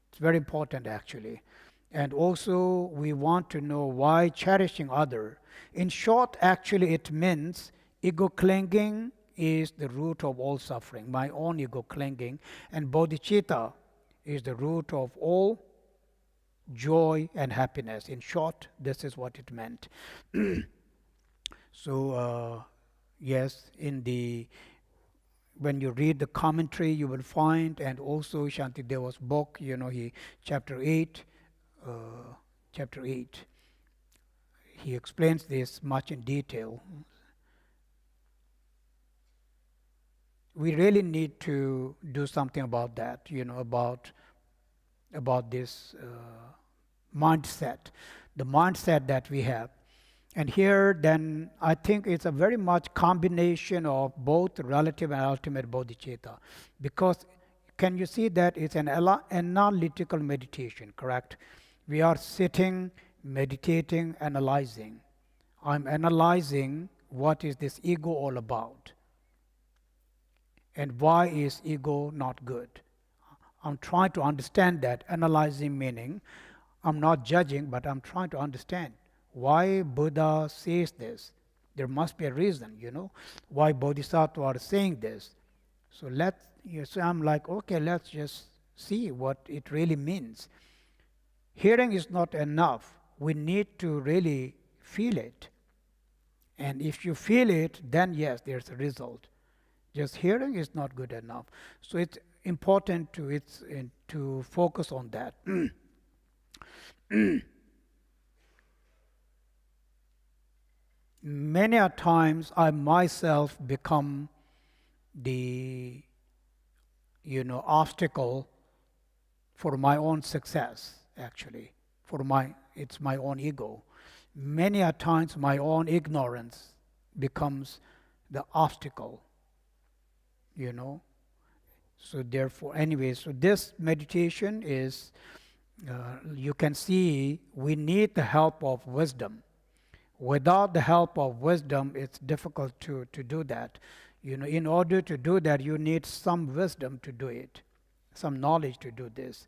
It's very important actually. And also we want to know why cherishing other. In short, actually it means ego clinging is the root of all suffering, my own ego clinging, and bodhicitta is the root of all joy and happiness. In short, this is what it meant. So yes, when you read the commentary, you will find, and also Shantideva's book, chapter 8, he explains this much in detail. We really need to do something about that, about this mindset, the mindset that we have. And here then I think it's a very much combination of both relative and ultimate bodhicitta, because can you see that it's an analytical meditation, correct? We are sitting, meditating, analyzing. I'm analyzing what is this ego all about, and why is ego not good. I'm trying to understand that. Analyzing meaning I'm not judging, but I'm trying to understand why Buddha says this. There must be a reason, why Bodhisattva are saying this. So so I'm like, okay, let's just see what it really means. Hearing is not enough. We need to really feel it. And if you feel it, then yes, there's a result. Just hearing is not good enough. So it's important to focus on that. Many a times I myself become the obstacle for my own success, actually. It's my own ego. Many a times my own ignorance becomes the obstacle, So therefore, anyway, so this meditation is, you can see we need the help of wisdom. Without the help of wisdom, it's difficult to do that. In order to do that, you need some wisdom to do it, some knowledge to do this.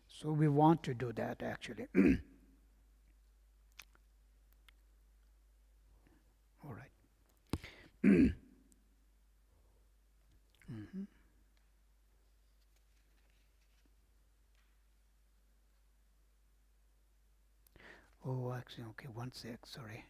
So we want to do that actually. All right. Mm-hmm. Oh, actually, okay, 1 sec, sorry.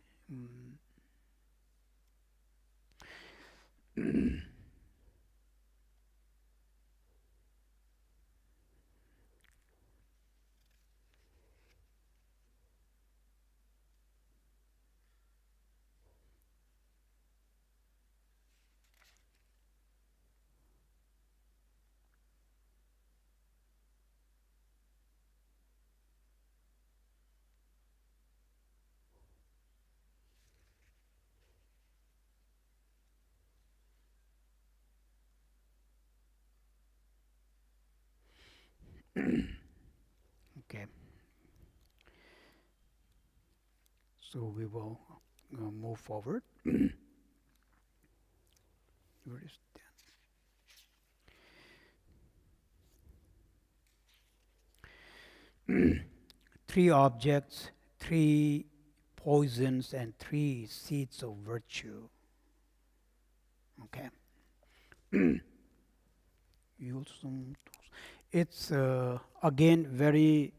Okay. So we will move forward. Where is that? 3 objects, 3 poisons, and 3 seeds of virtue. Okay. It's again very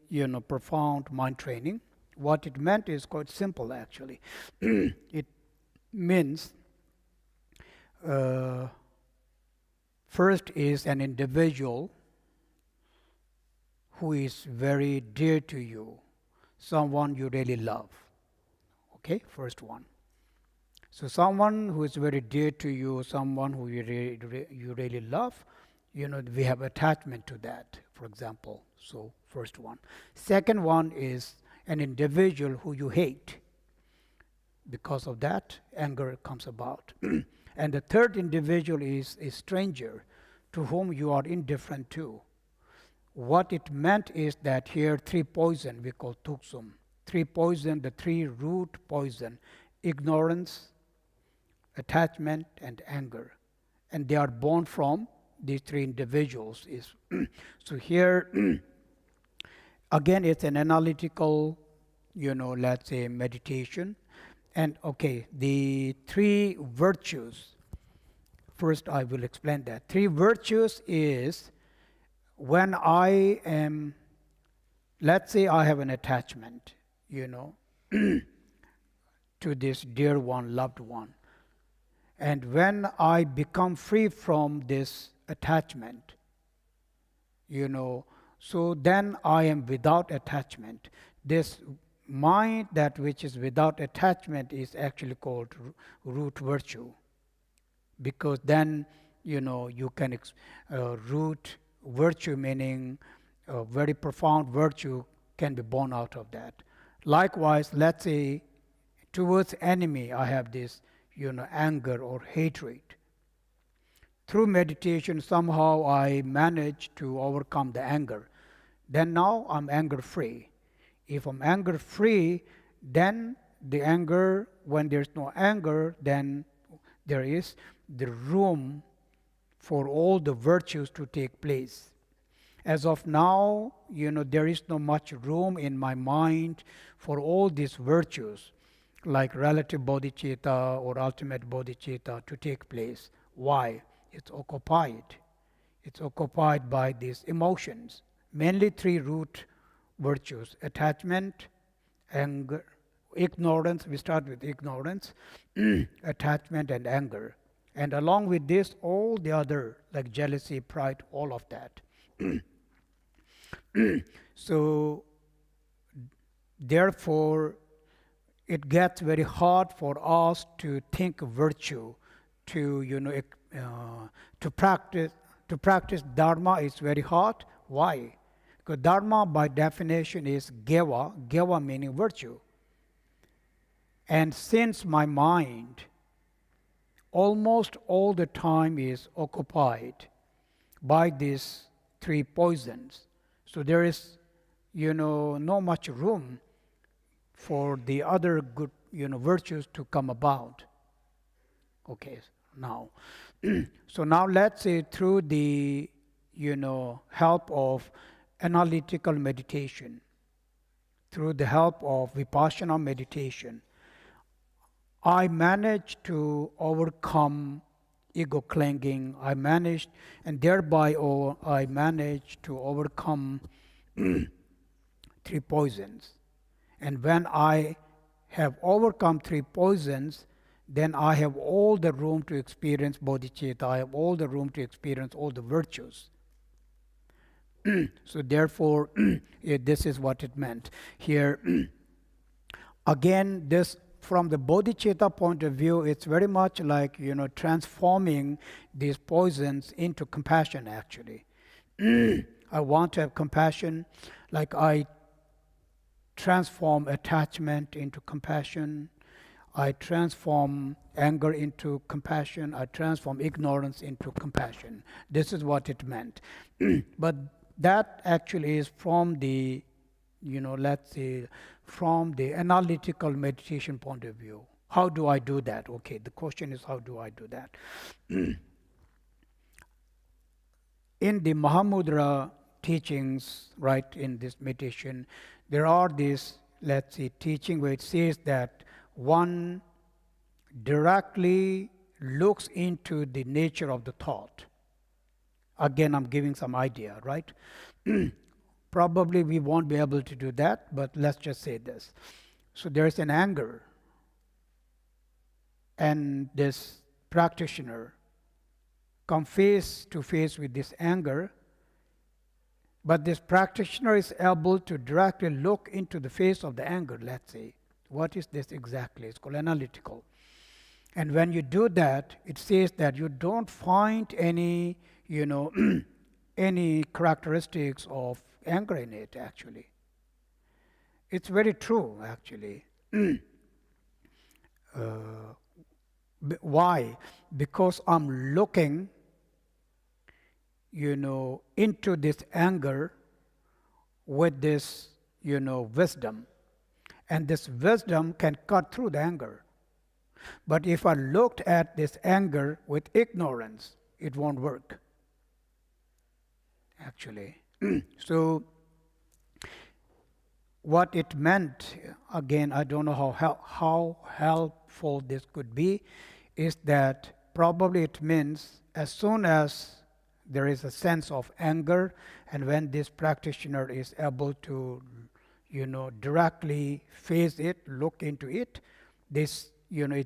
profound mind training. What it meant is quite simple actually. It means first is an individual who is very dear to you, someone you really love. Okay, first one. So someone who is very dear to you, someone who you really love, we have attachment to that, for example. So first one. Second one is an individual who you hate. Because of that, anger comes about. And the third individual is a stranger to whom you are indifferent to. What it meant is that here 3 poison we call tuksum. 3 poison, the 3 root poison, ignorance, attachment, and anger. And they are born from these 3 individuals. So here, again, it's an analytical, let's say meditation. And okay, the 3 virtues, first I will explain that. 3 virtues is when I am, let's say I have an attachment, to this dear one, loved one. And when I become free from this attachment, so then I am without attachment. This mind, that which is without attachment, is actually called root virtue. Because then, you can, root virtue meaning a very profound virtue can be born out of that. Likewise, let's say towards enemy I have this, anger or hatred. Through meditation, somehow I manage to overcome the anger. Then now I'm anger free. If I'm anger free, then the anger, when there's no anger, then there is the room for all the virtues to take place. As of now, there is no much room in my mind for all these virtues, like relative bodhicitta or ultimate bodhicitta, to take place. Why? It's occupied. It's occupied by these emotions, mainly 3 root virtues: attachment, anger, ignorance. We start with ignorance, attachment, and anger. And along with this, all the other, like jealousy, pride, all of that. So, therefore, it gets very hard for us to think virtue, to practice dharma is very hard. Why? Because dharma by definition is geva meaning virtue. And since my mind almost all the time is occupied by these 3 poisons, so there is no much room for the other good virtues to come about. Okay, now so now let's say through the help of analytical meditation, through the help of vipassana meditation, I managed to overcome ego clinging. I managed to overcome 3 poisons. And when I have overcome 3 poisons, then I have all the room to experience bodhicitta. I have all the room to experience all the virtues. So therefore, this is what it meant. Here, again, this from the bodhicitta point of view, it's very much like, transforming these poisons into compassion, actually. I want to have compassion, like I transform attachment into compassion. I transform anger into compassion. I transform ignorance into compassion. This is what it meant. But that actually is from the, let's say, from the analytical meditation point of view. How do I do that? Okay, the question is, how do I do that? In the Mahamudra teachings, right, in this meditation, there are these, let's say, teaching where it says that one directly looks into the nature of the thought. Again, I'm giving some idea, right? Probably we won't be able to do that, but let's just say this. So there's an anger, and this practitioner come face to face with this anger, but this practitioner is able to directly look into the face of the anger, let's say. What is this exactly? It's called analytical. And when you do that, it says that you don't find any, any characteristics of anger in it, actually. It's very true, actually. Why? Because I'm looking, into this anger with this, wisdom. And this wisdom can cut through the anger. But if I looked at this anger with ignorance, it won't work, actually. So what it meant, again, I don't know how helpful this could be, is that probably it means as soon as there is a sense of anger, and when this practitioner is able to, directly face it, look into it, this, they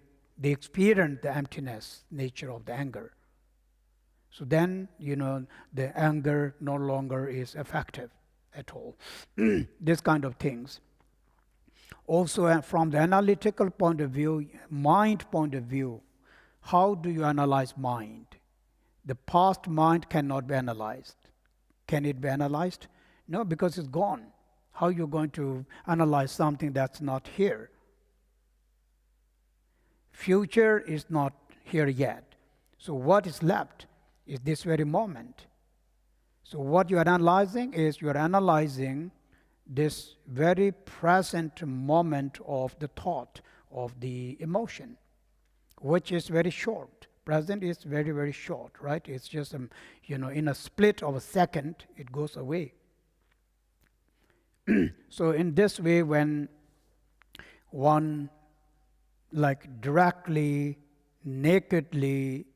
experience the emptiness nature of the anger. So then, the anger no longer is effective at all. This kind of things. Also, from the analytical point of view, mind point of view, how do you analyze mind? The past mind cannot be analyzed. Can it be analyzed? No, because it's gone. How are you going to analyze something that's not here? Future is not here yet. So what is left is this very moment. So what you are analyzing is you are analyzing this very present moment of the thought, of the emotion, which is very short. Present is very, very short, right? It's just, in a split of a second, it goes away. So in this way, when one directly, nakedly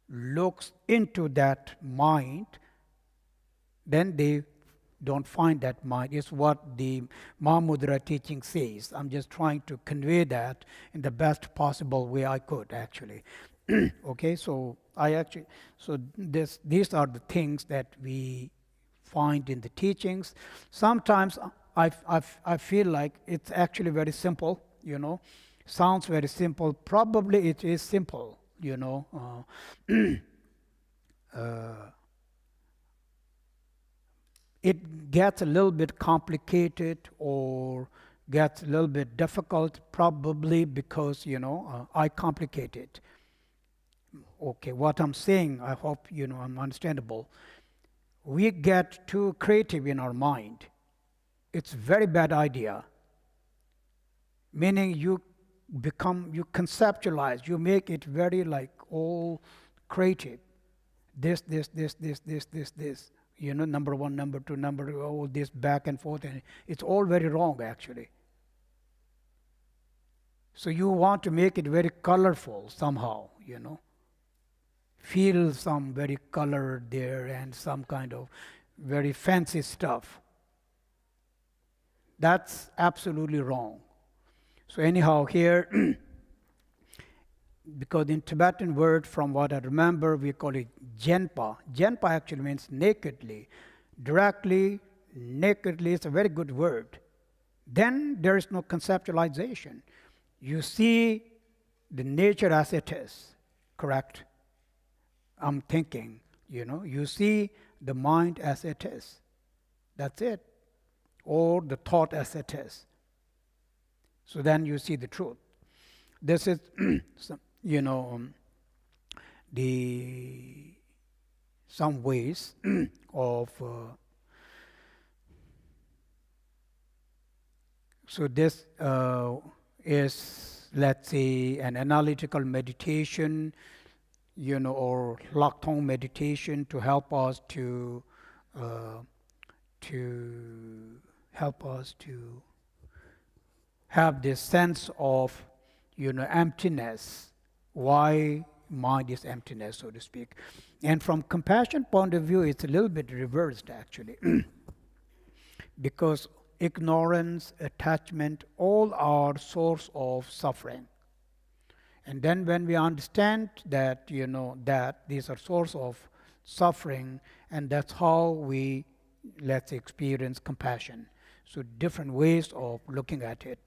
looks into that mind, then they don't find that mind. Is what the Mahamudra teaching says. I'm just trying to convey that in the best possible way I could, actually. Okay, so these are the things that we find in the teachings. Sometimes I feel like it's actually very simple, sounds very simple. Probably it is simple, it gets a little bit complicated or gets a little bit difficult, probably because, I complicate it. Okay, what I'm saying, I hope, I'm understandable. We get too creative in our mind. It's a very bad idea. Meaning you conceptualize, you make it very all creative. This. Number one, number two, all this back and forth, and it's all very wrong, actually. So you want to make it very colorful somehow, Feel some very color there and some kind of very fancy stuff. That's absolutely wrong. So anyhow, here, because in Tibetan word, from what I remember, we call it Khenpo. Khenpo actually means nakedly. Directly, nakedly is a very good word. Then there is no conceptualization. You see the nature as it is, correct? I'm thinking, you see the mind as it is. That's it. Or the thought as it is. So then you see the truth. This is, the some ways of so this is, let's say, an analytical meditation, or Lakthong meditation to help us to have this sense of, emptiness. Why mind is emptiness, so to speak. And from compassion point of view, it's a little bit reversed actually. Because ignorance, attachment, all are source of suffering. And then when we understand that, that these are source of suffering, and that's how we, let's say, experience compassion. So different ways of looking at it.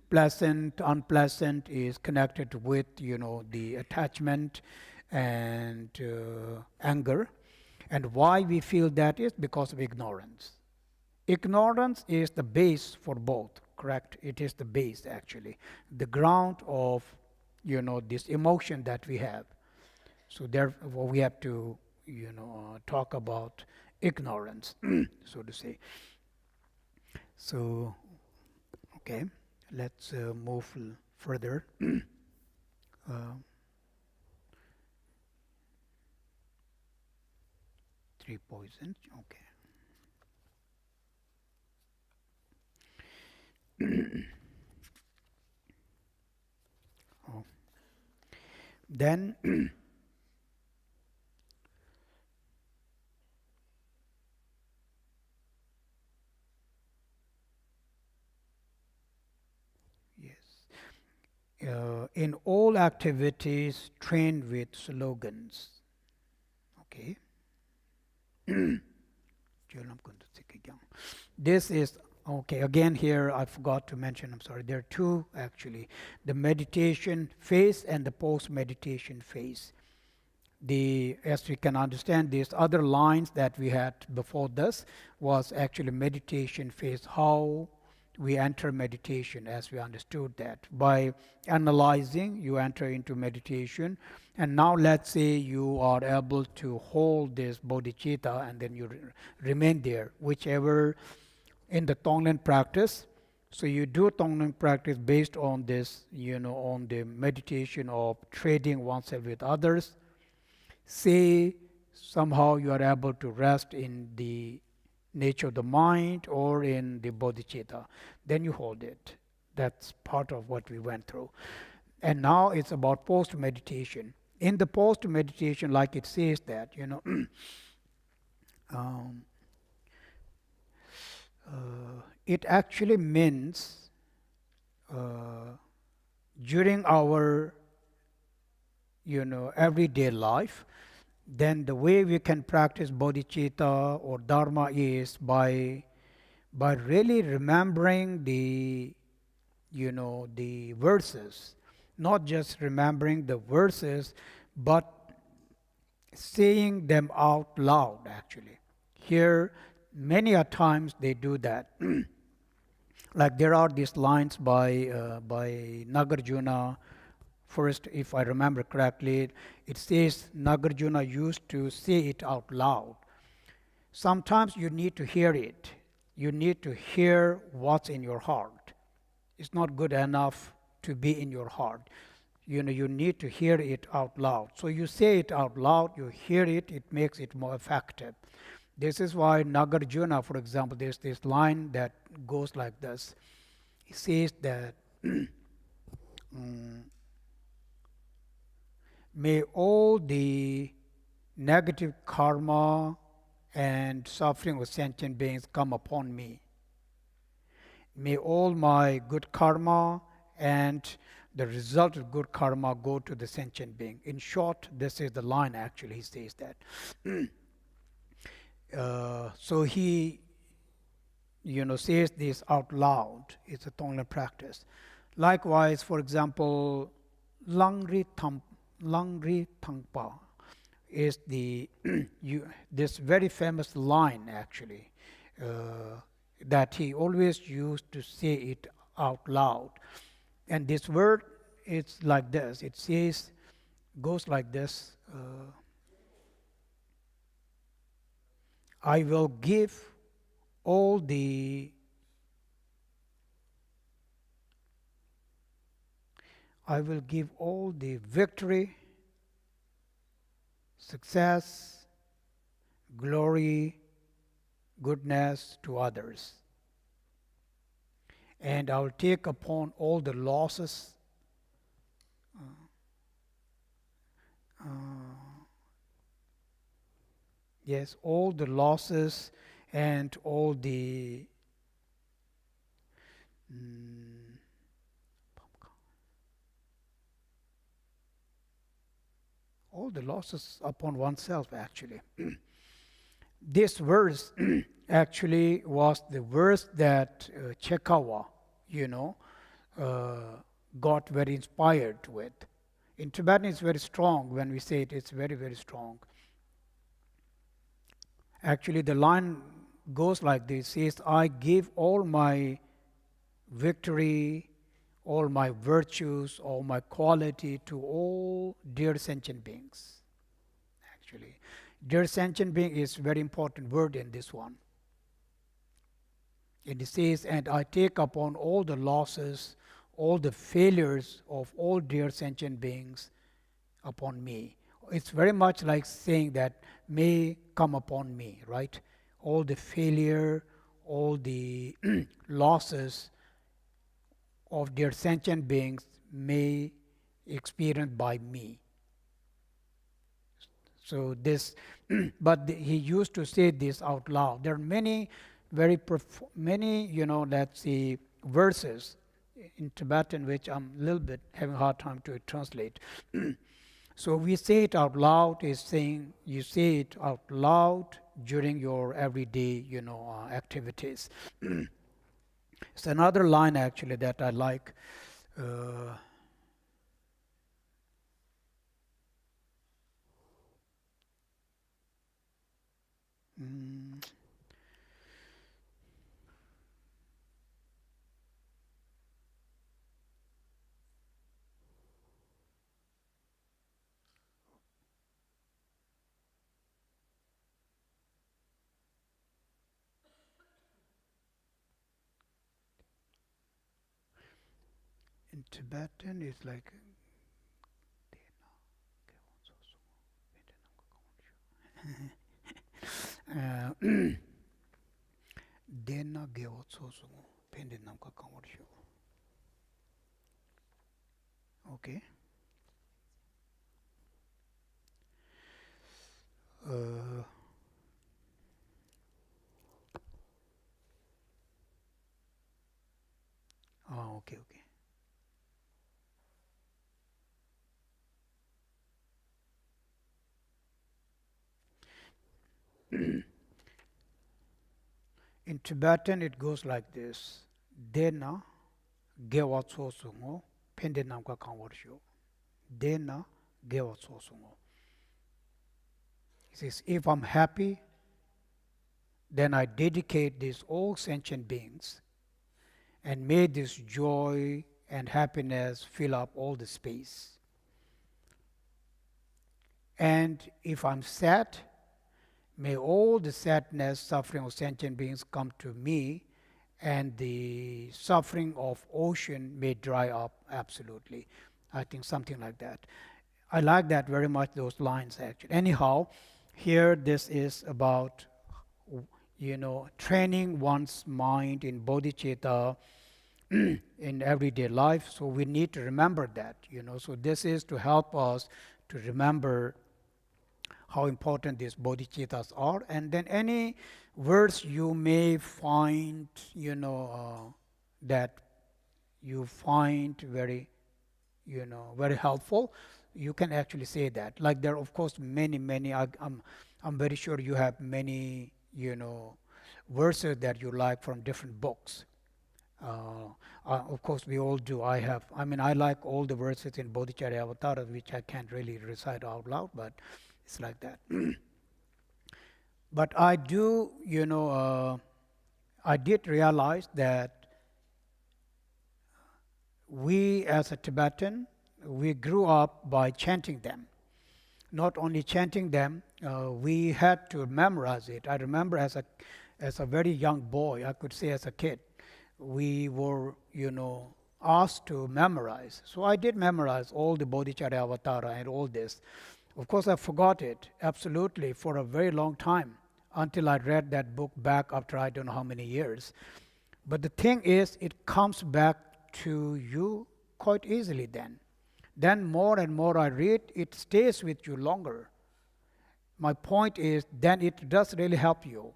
Pleasant, unpleasant is connected with, the attachment and anger. And why we feel that is because of ignorance. Ignorance is the base for both, correct? It is the base actually, the ground of, this emotion that we have. So therefore we have to, talk about ignorance, so to say. So, okay, let's move further. 3 poisons, okay. Oh. Then in all activities trained with slogans. Okay. This is, okay, again here I forgot to mention, I'm sorry, there are two actually, the meditation phase and the post-meditation phase. As we can understand, these other lines that we had before this was actually meditation phase, how we enter meditation as we understood that. By analyzing, you enter into meditation. And now let's say you are able to hold this bodhicitta and then you remain there, whichever in the Tonglen practice. So you do Tonglen practice based on this, on the meditation of trading oneself with others. Say somehow you are able to rest in the nature of the mind or in the bodhicitta, then you hold it. That's part of what we went through. And now it's about post-meditation. In the post-meditation, like it says that, it actually means during our, everyday life, then the way we can practice bodhicitta or dharma is by really remembering the verses, not just remembering the verses, but saying them out loud actually. Here, many a times they do that. Like there are these lines by Nagarjuna. First, if I remember correctly, it says Nagarjuna used to say it out loud. Sometimes you need to hear it. You need to hear what's in your heart. It's not good enough to be in your heart. You need to hear it out loud. So you say it out loud, you hear it, it makes it more effective. This is why Nagarjuna, for example, there's this line that goes like this. He says that may all the negative karma and suffering of sentient beings come upon me. May all my good karma and the result of good karma go to the sentient being. In short, this is the line actually, he says that. So he, says this out loud. It's a Tonglen practice. Likewise, for example, Langri Tangpa is this very famous line actually, that he always used to say it out loud. And this word is like this. It says, goes like this. I will give all the victory, success, glory, goodness to others. And I will take upon all the losses, yes, all the losses and all the losses upon oneself, actually. This verse actually was the verse that Chekawa, got very inspired with. In Tibetan, it's very strong. When we say it, it's very, very strong. Actually, the line goes like this: says, I give all my victory, all my virtues, all my quality to all dear sentient beings. Actually, dear sentient being is very important word in this one. It says, and I take upon all the losses, all the failures of all dear sentient beings upon me. It's very much like saying that may come upon me, right? All the failure, all the losses of dear sentient beings may experienced by me. So this, but he used to say this out loud. There are many, let's say, verses in Tibetan which I'm a little bit having a hard time to translate. So we say it out loud is saying you say it out loud during your everyday, activities. It's another line actually that I like. In Tibetan, it's like Dena Geotso Pendinam Kakamorshu. Okay. Okay. In Tibetan, it goes like this: Dena Gewatso Sungo Pendinam Kakamorshu. Dena Gewatso Sungo. He says, if I'm happy, then I dedicate these all sentient beings and may this joy and happiness fill up all the space. And if I'm sad, may all the sadness, suffering of sentient beings come to me, and the suffering of ocean may dry up absolutely. I think something like that. I like that very much, those lines actually. Anyhow, here this is about, training one's mind in bodhicitta in everyday life. So we need to remember that, So this is to help us to remember how important these bodhicittas are. And then any words you may find, that you find very, very helpful, you can actually say that. Like there are, of course, many. I'm very sure you have many, verses that you like from different books. Of course, we all do. I like all the verses in Bodhicharya Avatara, which I can't really recite out loud, but it's like that. But I do, I did realize that we as a Tibetan, we grew up by chanting them. Not only chanting them, we had to memorize it. I remember as a very young boy, I could say as a kid, we were, asked to memorize. So I did memorize all the Bodhicharya Avatara and all this. Of course, I forgot it absolutely for a very long time until I read that book back after I don't know how many years. But the thing is, it comes back to you quite easily then. Then more and more I read, it stays with you longer. My point is, then it does really help you,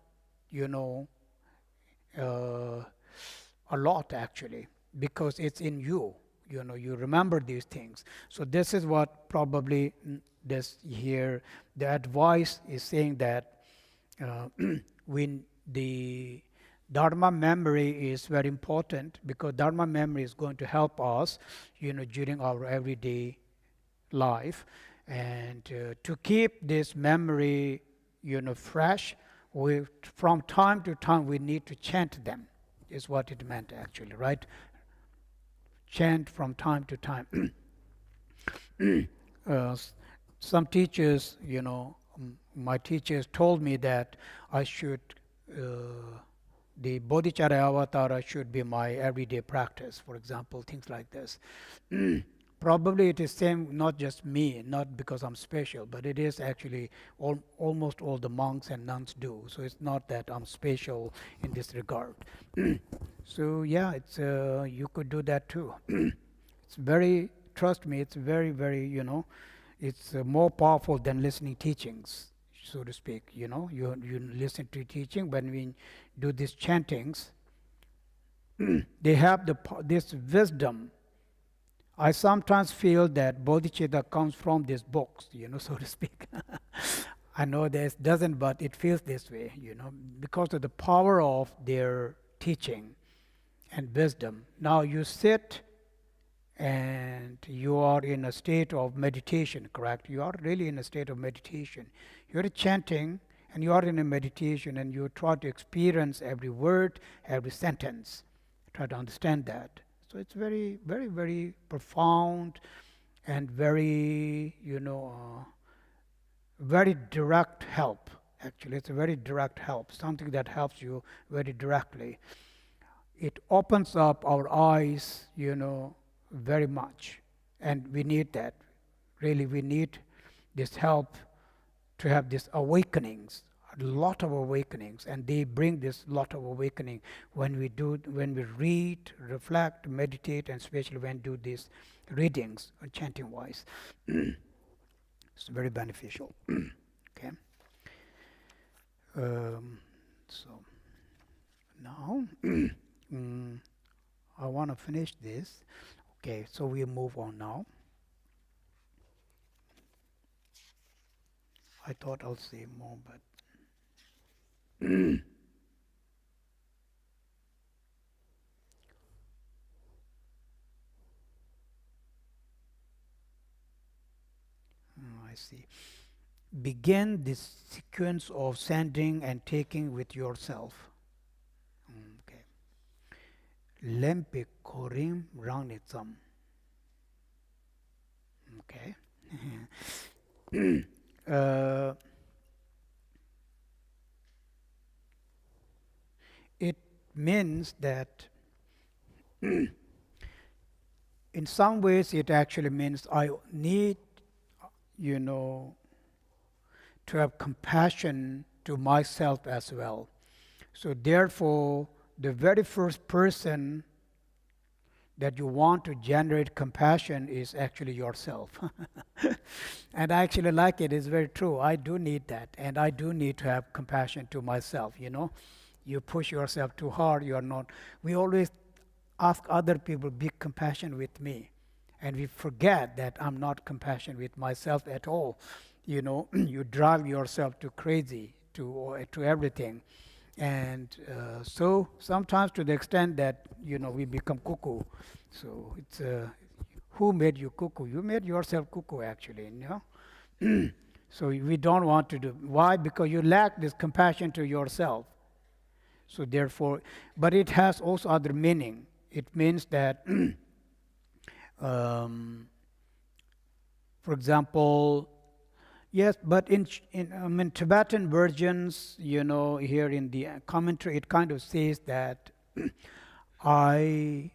a lot actually, because it's in you. You remember these things. So this is what probably this here, the advice is saying that when the Dharma memory is very important, because Dharma memory is going to help us, during our everyday life. And to keep this memory, fresh, from time to time we need to chant them, is what it meant actually, right? Chant from time to time. Some teachers, my teachers told me that I should, the Bodhicharya Avatara should be my everyday practice, for example, things like this. Probably it is same, not just me, not because I'm special, but it is actually almost all the monks and nuns do. So it's not that I'm special in this regard. So yeah, it's you could do that too. It's very, trust me, it's very, very, it's more powerful than listening teachings, so to speak. You listen to teaching, but when we do these chantings, they have this wisdom. I sometimes feel that bodhicitta comes from these books, so to speak. I know this doesn't, but it feels this way, because of the power of their teaching and wisdom. Now you sit and you are in a state of meditation, correct? You are really in a state of meditation. You're chanting and you are in a meditation and you try to experience every word, every sentence. Try to understand that. So it's very, very, very profound and very, very direct help. Actually, it's a very direct help, something that helps you very directly. It opens up our eyes, very much. And we need that. Really, we need this help to have these awakenings, a lot of awakenings, and they bring this lot of awakening when we read, reflect, meditate, and especially when we do these readings, chanting wise. It's very beneficial. Okay. So now I want to finish this. Okay, so we move on now. I thought I'll say more, but I see. Begin this sequence of sending and taking with yourself. Okay. Lempe korim rangnitsam. Okay. It means that in some ways it actually means I need, to have compassion to myself as well. So therefore, the very first person that you want to generate compassion is actually yourself. And I actually like it. It's very true. I do need that. And I do need to have compassion to myself, You push yourself too hard, you are not. We always ask other people, be compassionate with me. And we forget that I'm not compassionate with myself at all. You drive yourself to crazy, to everything. And so sometimes to the extent that, we become cuckoo. So it's, who made you cuckoo? You made yourself cuckoo actually, So we don't want to do. Why? Because you lack this compassion to yourself. So therefore, but it has also other meaning. It means that For example, yes, but in Tibetan versions, here in the commentary, it kind of says that I,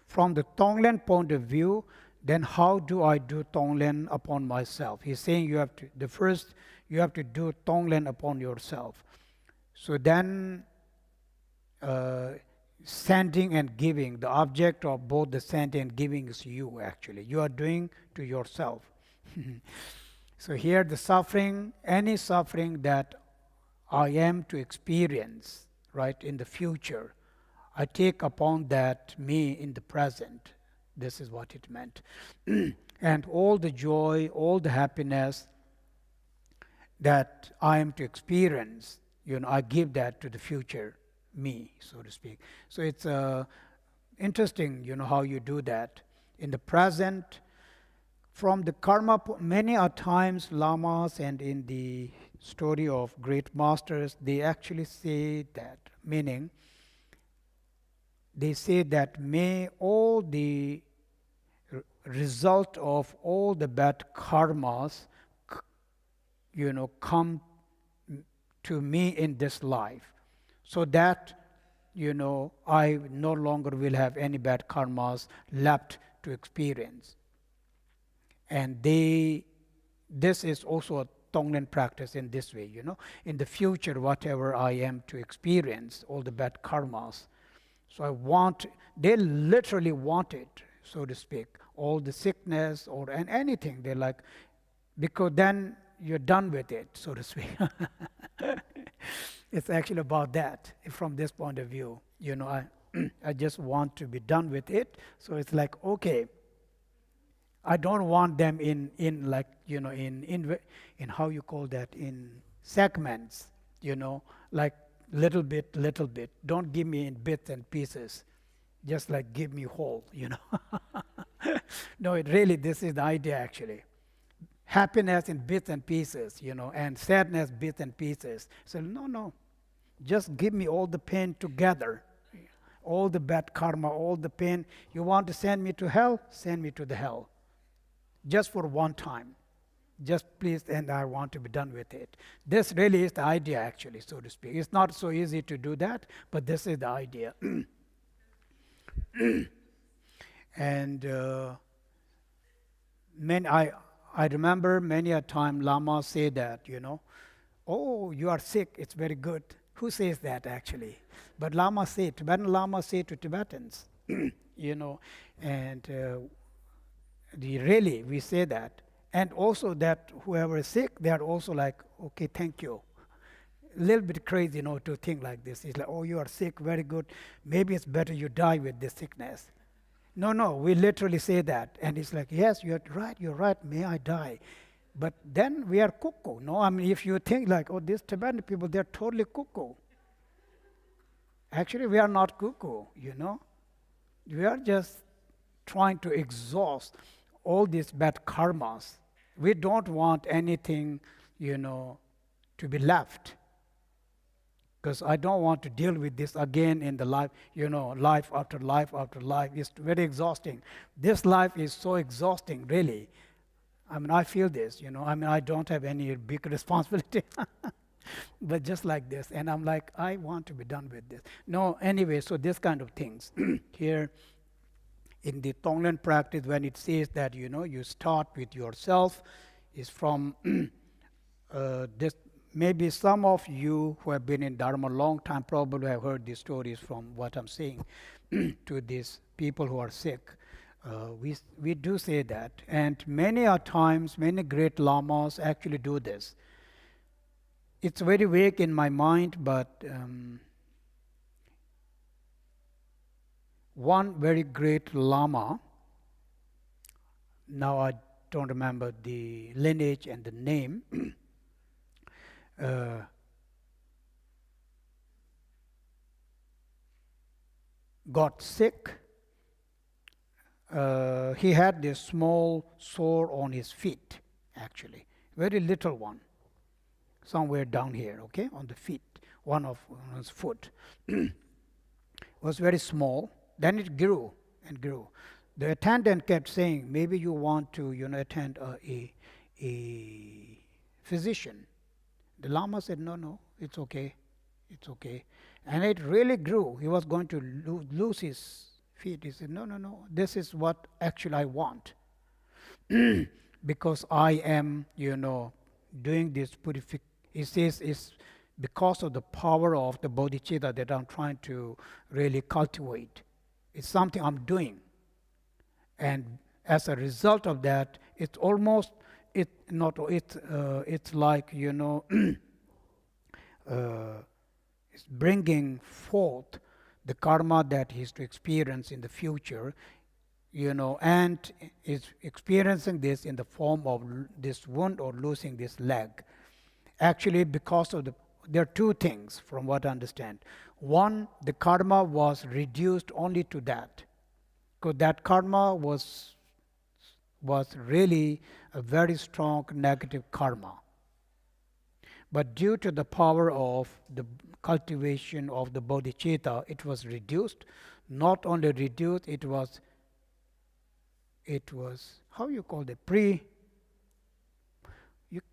from the Tonglen point of view, then how do I do Tonglen upon myself? He's saying you have to do Tonglen upon yourself. So then, sending and giving, the object of both the sending and giving is you actually. You are doing to yourself. So here the suffering, any suffering that I am to experience, right, in the future, I take upon that me in the present. This is what it meant. And all the joy, all the happiness that I am to experience, I give that to the future me, so to speak. So it's interesting, how you do that. In the present, from the karma, many a times lamas and in the story of great masters, they actually say that, meaning they say that may all the result of all the bad karmas, come to me in this life, so that, I no longer will have any bad karmas left to experience. And this is also a Tonglen practice in this way, in the future, whatever I am to experience, all the bad karmas. So they literally want it, so to speak, all the sickness and anything. They like, because then you're done with it, so to speak. It's actually about that from this point of view. I just want to be done with it. So it's like, okay, I don't want them in like, in how you call that, in segments, like little bit. Don't give me in bits and pieces. Just like give me whole, No, this is the idea actually. Happiness in bits and pieces, and sadness bits and pieces. So no, just give me all the pain together, all the bad karma, all the pain. You want to send me to hell? Send me to the hell. Just for one time. Just please, and I want to be done with it. This really is the idea actually, so to speak. It's not so easy to do that, but this is the idea. And I remember many a time Lama say that, oh, you are sick, it's very good. Who says that actually? But Tibetan Lama say to Tibetans, and really we say that. And also that whoever is sick, they are also like, okay, thank you. A little bit crazy, to think like this. It's like, oh, you are sick, very good. Maybe it's better you die with this sickness. No, we literally say that. And it's like, yes, you're right, may I die. But then we are cuckoo, no? I mean, if you think like, oh, these Tibetan people, they're totally cuckoo. Actually, we are not cuckoo, We are just trying to exhaust all these bad karmas. We don't want anything, to be left. Because I don't want to deal with this again in the life, life after life after life. It's very exhausting. This life is so exhausting, really. I mean, I feel this, I don't have any big responsibility. But just like this. And I'm like, I want to be done with this. No, anyway, so this kind of things. Here, in the Tonglen practice, when it says that, you start with yourself, is from this. Maybe some of you who have been in Dharma a long time probably have heard these stories from what I'm saying to these people who are sick. We do say that. And many a times, many great lamas actually do this. It's very vague in my mind, but one very great lama, now I don't remember the lineage and the name, got sick. He had this small sore on his feet, actually, very little one, somewhere down here, okay, on the feet, one of his foot. Was very small. Then it grew and grew. the attendant kept saying, maybe you want to, attend a physician. The Lama said, no, it's okay. It's okay. And it really grew. He was going to lose his feet. He said, no, this is what actually I want. Because I am, doing this purification. He says it's because of the power of the bodhicitta that I'm trying to really cultivate. It's something I'm doing. And as a result of that, it's almost, it's like, it's bringing forth the karma that he's to experience in the future, and is experiencing this in the form of this wound or losing this leg. Actually, because of there are two things from what I understand. One, the karma was reduced only to that, because that karma was really a very strong negative karma. But due to the power of the cultivation of the bodhicitta, it was reduced. Not only reduced, it was how you call it,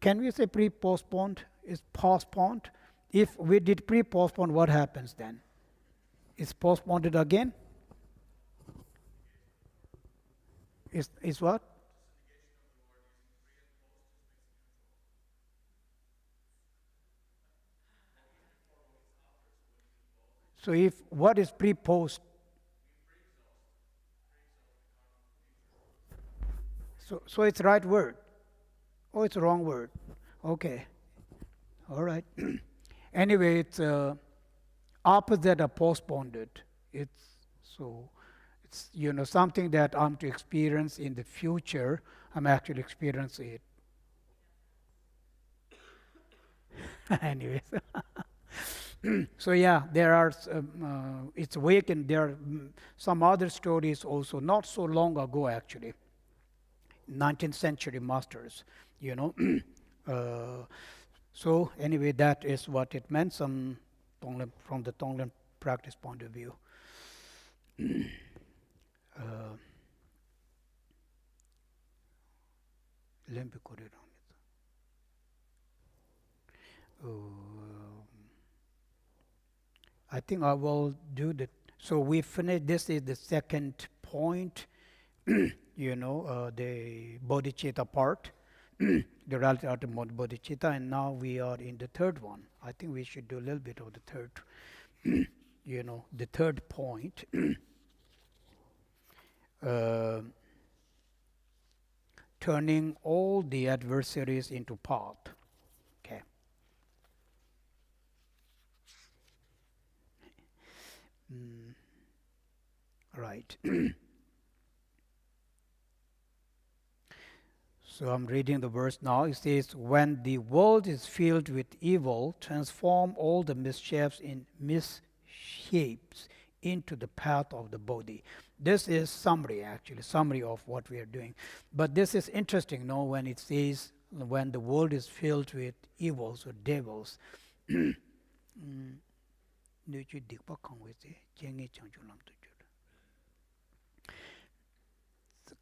can we say pre-postponed? Is postponed? If we did pre-postpone, what happens then? Is postponed again? Is what? So if what is pre-post? So it's right word. Oh, it's wrong word. Okay. All right. Anyway, it's opposite of postponed. It's something that I'm to experience in the future. I'm actually experiencing it. Anyways. So yeah, there are it's awakened. There are some other stories also, not so long ago actually. 19th century masters, So anyway, that is what it meant. Some Tonglen, from the Tonglen practice point of view. I think I will do that. So we finished. This is the second point. The bodhicitta part, the reality of the bodhicitta, and now we are in the third one. I think we should do a little bit of the third, the third point. Turning all the adversaries into path. Okay. Right. So I'm reading the verse now. It says, when the world is filled with evil, transform all the misshapes into the path of the Bodhi. This is summary of what we are doing. But this is interesting, when it says, when the world is filled with evils or devils.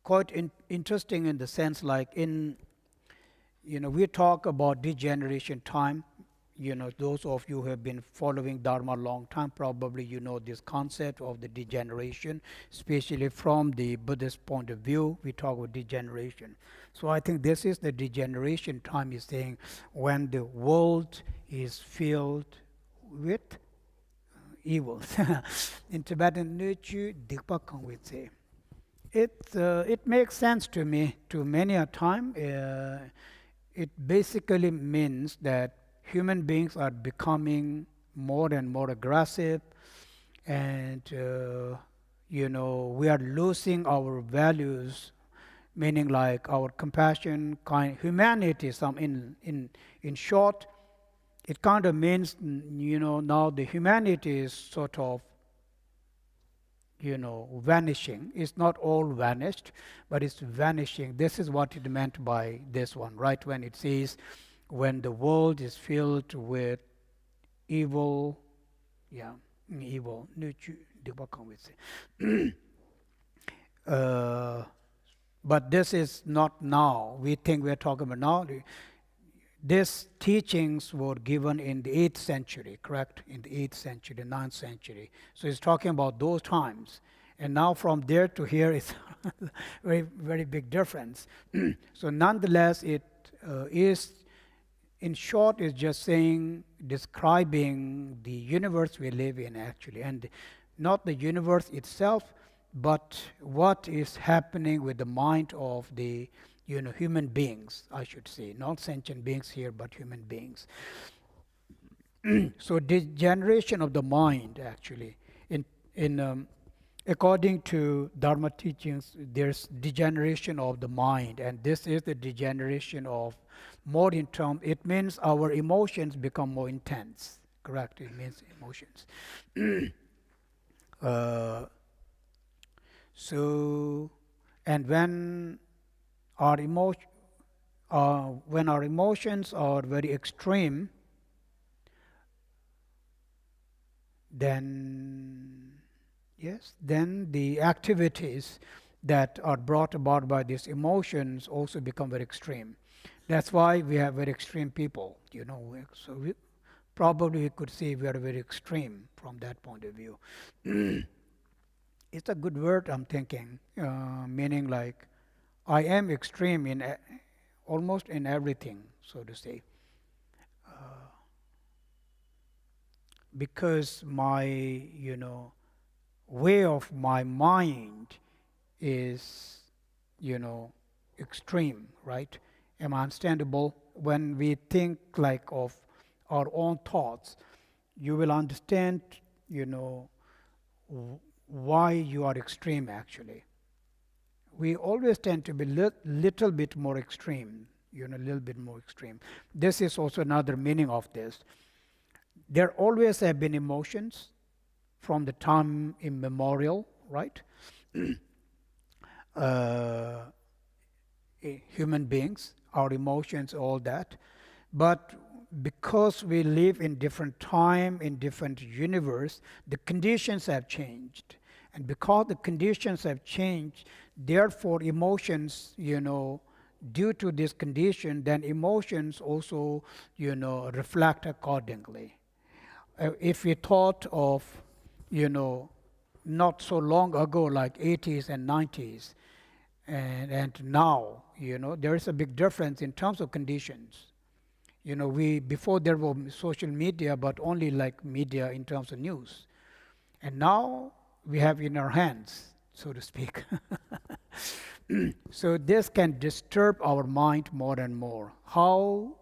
Quite interesting in the sense, like we talk about degeneration time. Those of you who have been following Dharma a long time, probably this concept of the degeneration, especially from the Buddhist point of view. We talk about degeneration. So I think this is the degeneration time, is saying when the world is filled with evils. In Tibetan, it makes sense to me to many a time. It basically means that human beings are becoming more and more aggressive, and we are losing our values, meaning like our compassion, humanity. In short, it kind of means now the humanity is sort of vanishing. It's not all vanished, but it's vanishing. This is what it meant by this one, right? When it says, when the world is filled with evil, evil. But this is not now. We think we're talking about now. These teachings were given in the 8th century, correct? In the 8th century, 9th century. So it's talking about those times. And now from there to here is very, very big difference. So nonetheless, it is, in short, is just saying, describing the universe we live in actually. And not the universe itself, but what is happening with the mind of the human beings, I should say, not sentient beings here, but human beings. So degeneration of the mind, actually, in according to Dharma teachings, there's degeneration of the mind, and this is the degeneration of more in term. It means our emotions become more intense. Correct? It means emotions. So, and when our emotions are very extreme, then yes, then the activities that are brought about by these emotions also become very extreme. That's why we have very extreme people, So probably we could say we are very extreme from that point of view. It's a good word, I'm thinking, meaning like I am extreme in almost in everything, so to say, because my way of my mind is extreme, right? Am understandable? When we think like of our own thoughts, you will understand why you are extreme actually. We always tend to be little bit more extreme, a little bit more extreme. This is also another meaning of this. There always have been emotions from the time immemorial, right? Human beings, our emotions, all that. But because we live in different time, in different universe, the conditions have changed. And because the conditions have changed, therefore emotions, due to this condition, then emotions also, reflect accordingly. If we thought of, not so long ago, like 80s and 90s, and now, there is a big difference in terms of conditions. Before there was social media, but only like media in terms of news. And now we have in our hands, so to speak. So this can disturb our mind more and more. How?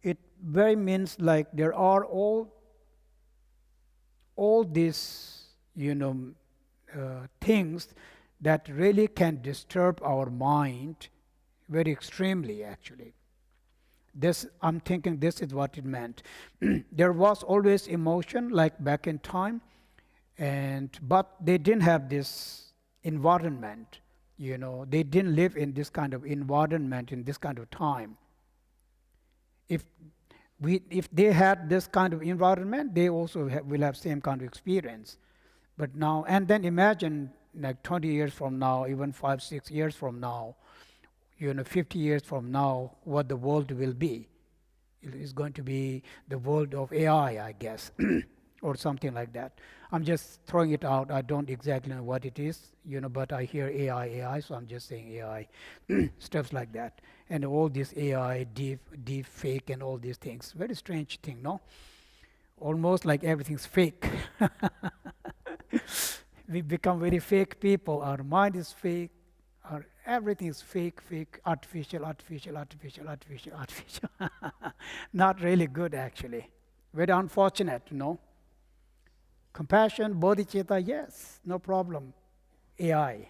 It very means like there are all these, things that really can disturb our mind very extremely, actually. This, I'm thinking this is what it meant. There was always emotion, like back in time, but they didn't have this environment, they didn't live in this kind of environment, in this kind of time. If they had this kind of environment, they also will have same kind of experience. But now, and then imagine like 20 years from now, even 5, 6 years from now, 50 years from now, what the world will be. It is going to be the world of AI, I guess, or something like that. I'm just throwing it out. I don't exactly know what it is, but I hear AI, so I'm just saying AI, stuff like that. And all this AI, deep fake and all these things. Very strange thing, no? Almost like everything's fake. We become very fake people. Our mind is fake. Everything is fake, artificial. Not really good, actually. Very unfortunate, Compassion, bodhicitta, yes, no problem. AI,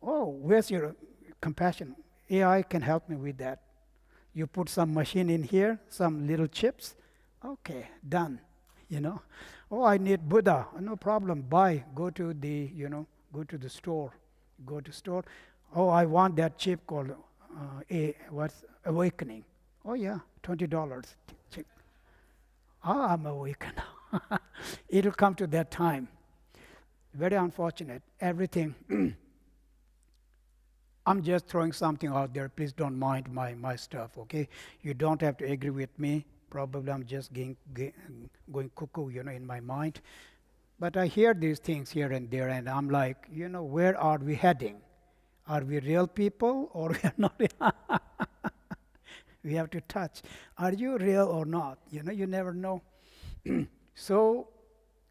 oh, where's your compassion? AI can help me with that. You put some machine in here, some little chips, okay, done, Oh, I need Buddha, no problem, buy, go to the, go to the store. Oh, I want that chip called what's awakening. Oh yeah, $20. I'm awakened. It'll come to that time. Very unfortunate. Everything. I'm just throwing something out there. Please don't mind my stuff, okay? You don't have to agree with me. Probably I'm just going cuckoo, in my mind. But I hear these things here and there, and I'm like, where are we heading? Are we real people or we are not? We have to touch. Are you real or not? You never know. So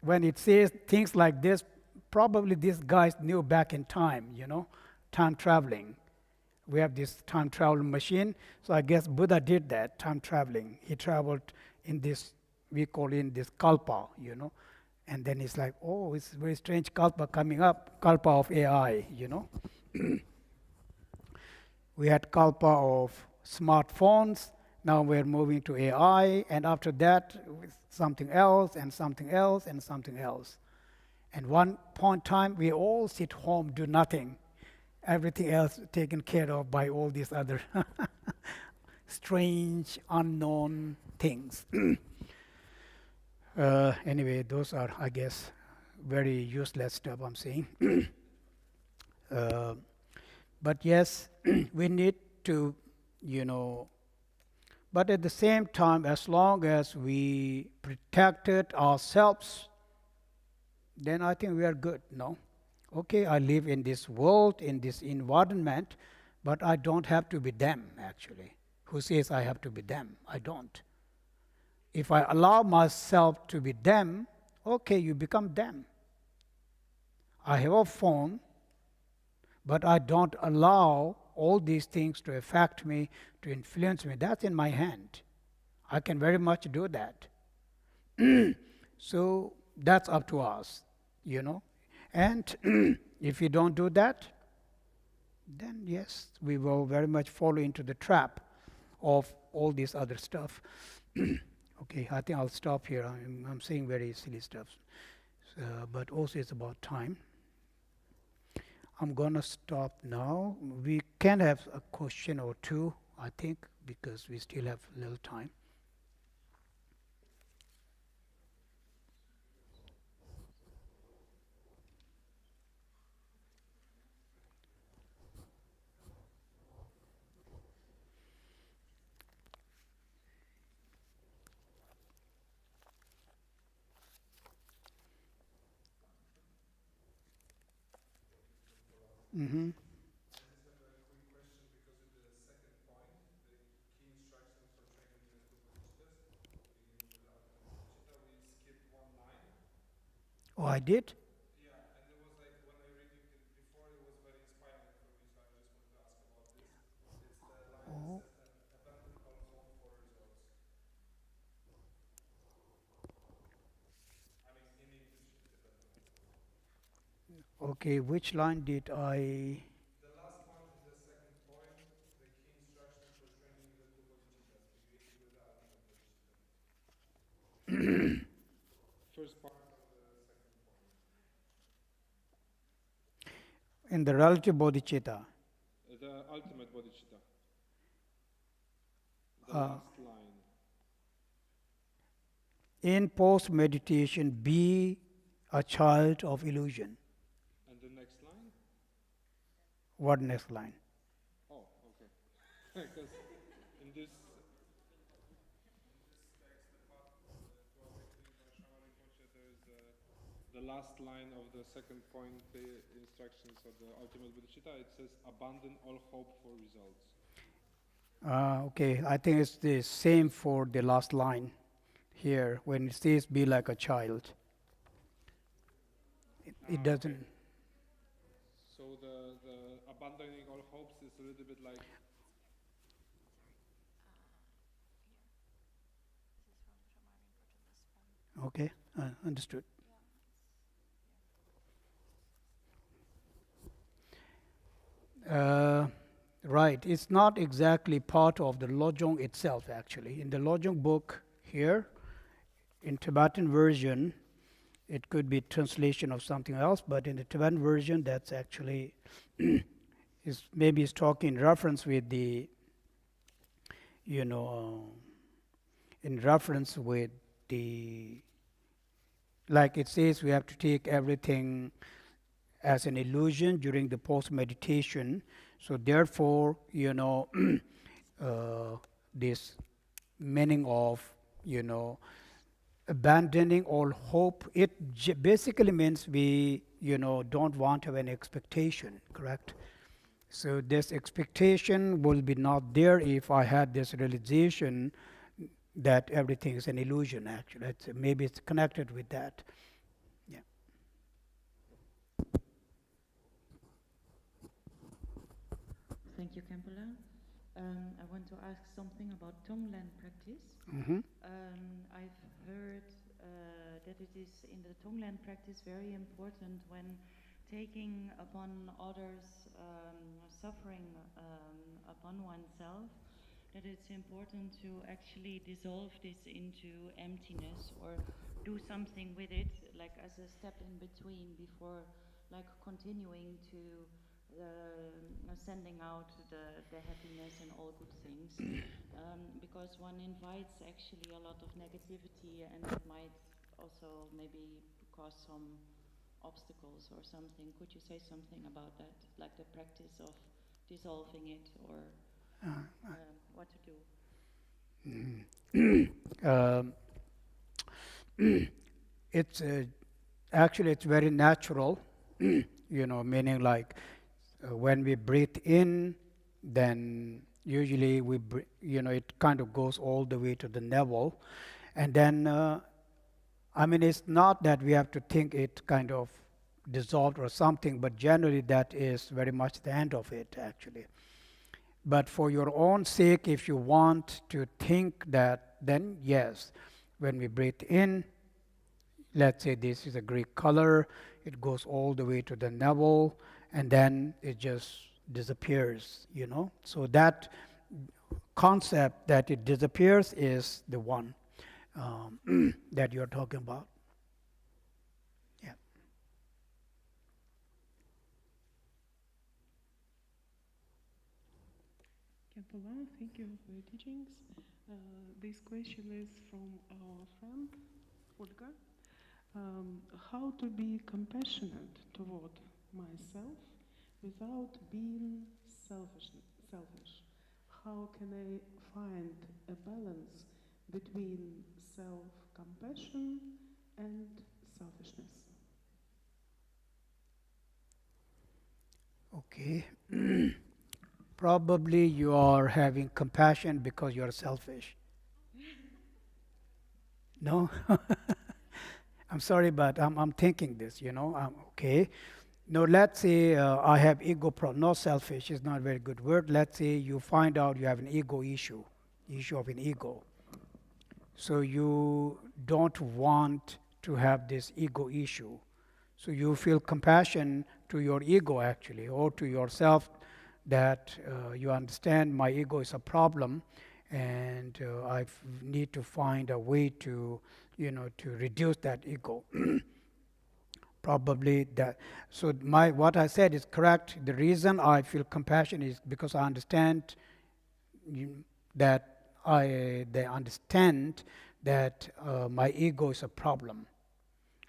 when it says things like this, probably these guys knew back in time, time traveling. We have this time travel machine, so I guess Buddha did that, time traveling. He traveled in this, we call it this kalpa, and then it's like, oh, it's very strange kalpa coming up, kalpa of AI, We had kalpa of smartphones, now we're moving to AI, and after that, something else, and something else, and something else. And one point in time, we all sit home, do nothing. Everything else taken care of by all these other strange, unknown things. Anyway, those are, I guess, very useless stuff I'm saying. But yes, we need to, but at the same time, as long as we protected ourselves, then I think we are good, no? Okay, I live in this world, in this environment, but I don't have to be them, actually. Who says I have to be them? I don't. If I allow myself to be them, okay, you become them. I have a phone, but I don't allow all these things to affect me, to influence me. That's in my hand. I can very much do that. So that's up to us, And if we don't do that, then yes, we will very much fall into the trap of all this other stuff. Okay, I think I'll stop here. I'm saying very silly stuff, but also it's about time. I'm gonna stop now. We can have a question or two, I think, because we still have a little time. Mm-hmm. Oh, I did? Oh. Okay, which line did I? First part, In the relative bodhicitta. the ultimate bodhicitta. The Uh, last line. In post meditation, be a child of illusion. And the next line? What next line? Oh, okay. Because in this text, the part it was explained by Shama Rinpoche, there is the last line of the second point, the instructions of the ultimate bodhicitta. It says, abandon all hope for results. Okay, I think it's the same for the last line here when it says be like a child. It doesn't. Okay. So the abandoning all hopes is a little bit like Okay, understood. Right, it's not exactly part of the Lojong itself actually. In the Lojong book here, in Tibetan version, it could be translation of something else, but in the Tibetan version, that's actually is maybe it's talking in reference with the, in reference with the like it says, we have to take everything as an illusion during the post meditation. So therefore, this meaning of, abandoning all hope, it basically means we, don't want to have an expectation, correct? So this expectation will be not there if I had this realization that everything is an illusion. Actually, maybe it's connected with that. Yeah. Thank you, Kempela. I want to ask something about Tonglen practice. Mm-hmm. I've heard that it is in the Tonglen practice very important when taking upon others suffering upon oneself, that it's important to actually dissolve this into emptiness or do something with it, like as a step in between before, like continuing to sending out the happiness and all good things, because one invites actually a lot of negativity, and it might also maybe cause some obstacles or something. Could you say something about that, like the practice of dissolving it, or what to do? It's actually it's very natural, meaning like when we breathe in, then usually it kind of goes all the way to the navel, and then it's not that we have to think it kind of dissolved or something, but generally that is very much the end of it actually. But for your own sake, if you want to think that, then yes, when we breathe in, let's say this is a Greek color, it goes all the way to the navel, and then it just disappears, So that concept that it disappears is the one that you're talking about. Yeah. Khenpo, thank you for your teachings. This question is from our friend Olga. How to be compassionate toward myself without being selfish? How can I find a balance between self-compassion and selfishness? Okay. Probably you are having compassion because you are selfish. No? I'm sorry, but I'm thinking this, okay. No, let's say I have ego problem. No, selfish is not a very good word. Let's say you find out you have an ego issue of an ego. So you don't want to have this ego issue. So you feel compassion to your ego actually, or to yourself, that you understand my ego is a problem, and I need to find a way to, to reduce that ego. Probably that. So what I said is correct. The reason I feel compassion is because I understand that they understand that my ego is a problem,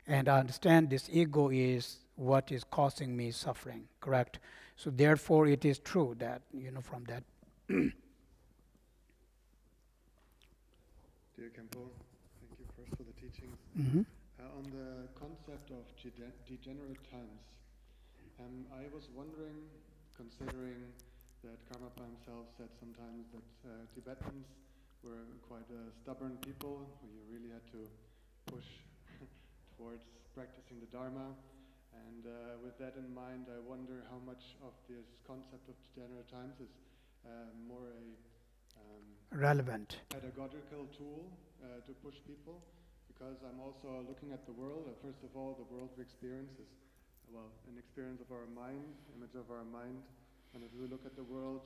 and I understand this ego is what is causing me suffering. Correct. So therefore, it is true that from that. Dear Khenpo, thank you first for the teachings. Mm-hmm. On the concept of degenerate times, I was wondering, considering that Karmapa himself said sometimes that Tibetans were quite stubborn people who you really had to push towards practicing the Dharma. And with that in mind, I wonder how much of this concept of degenerate times is more a relevant pedagogical tool to push people, because I'm also looking at the world. First of all, the world we experience is, well, an experience of our mind, image of our mind. And if we look at the world,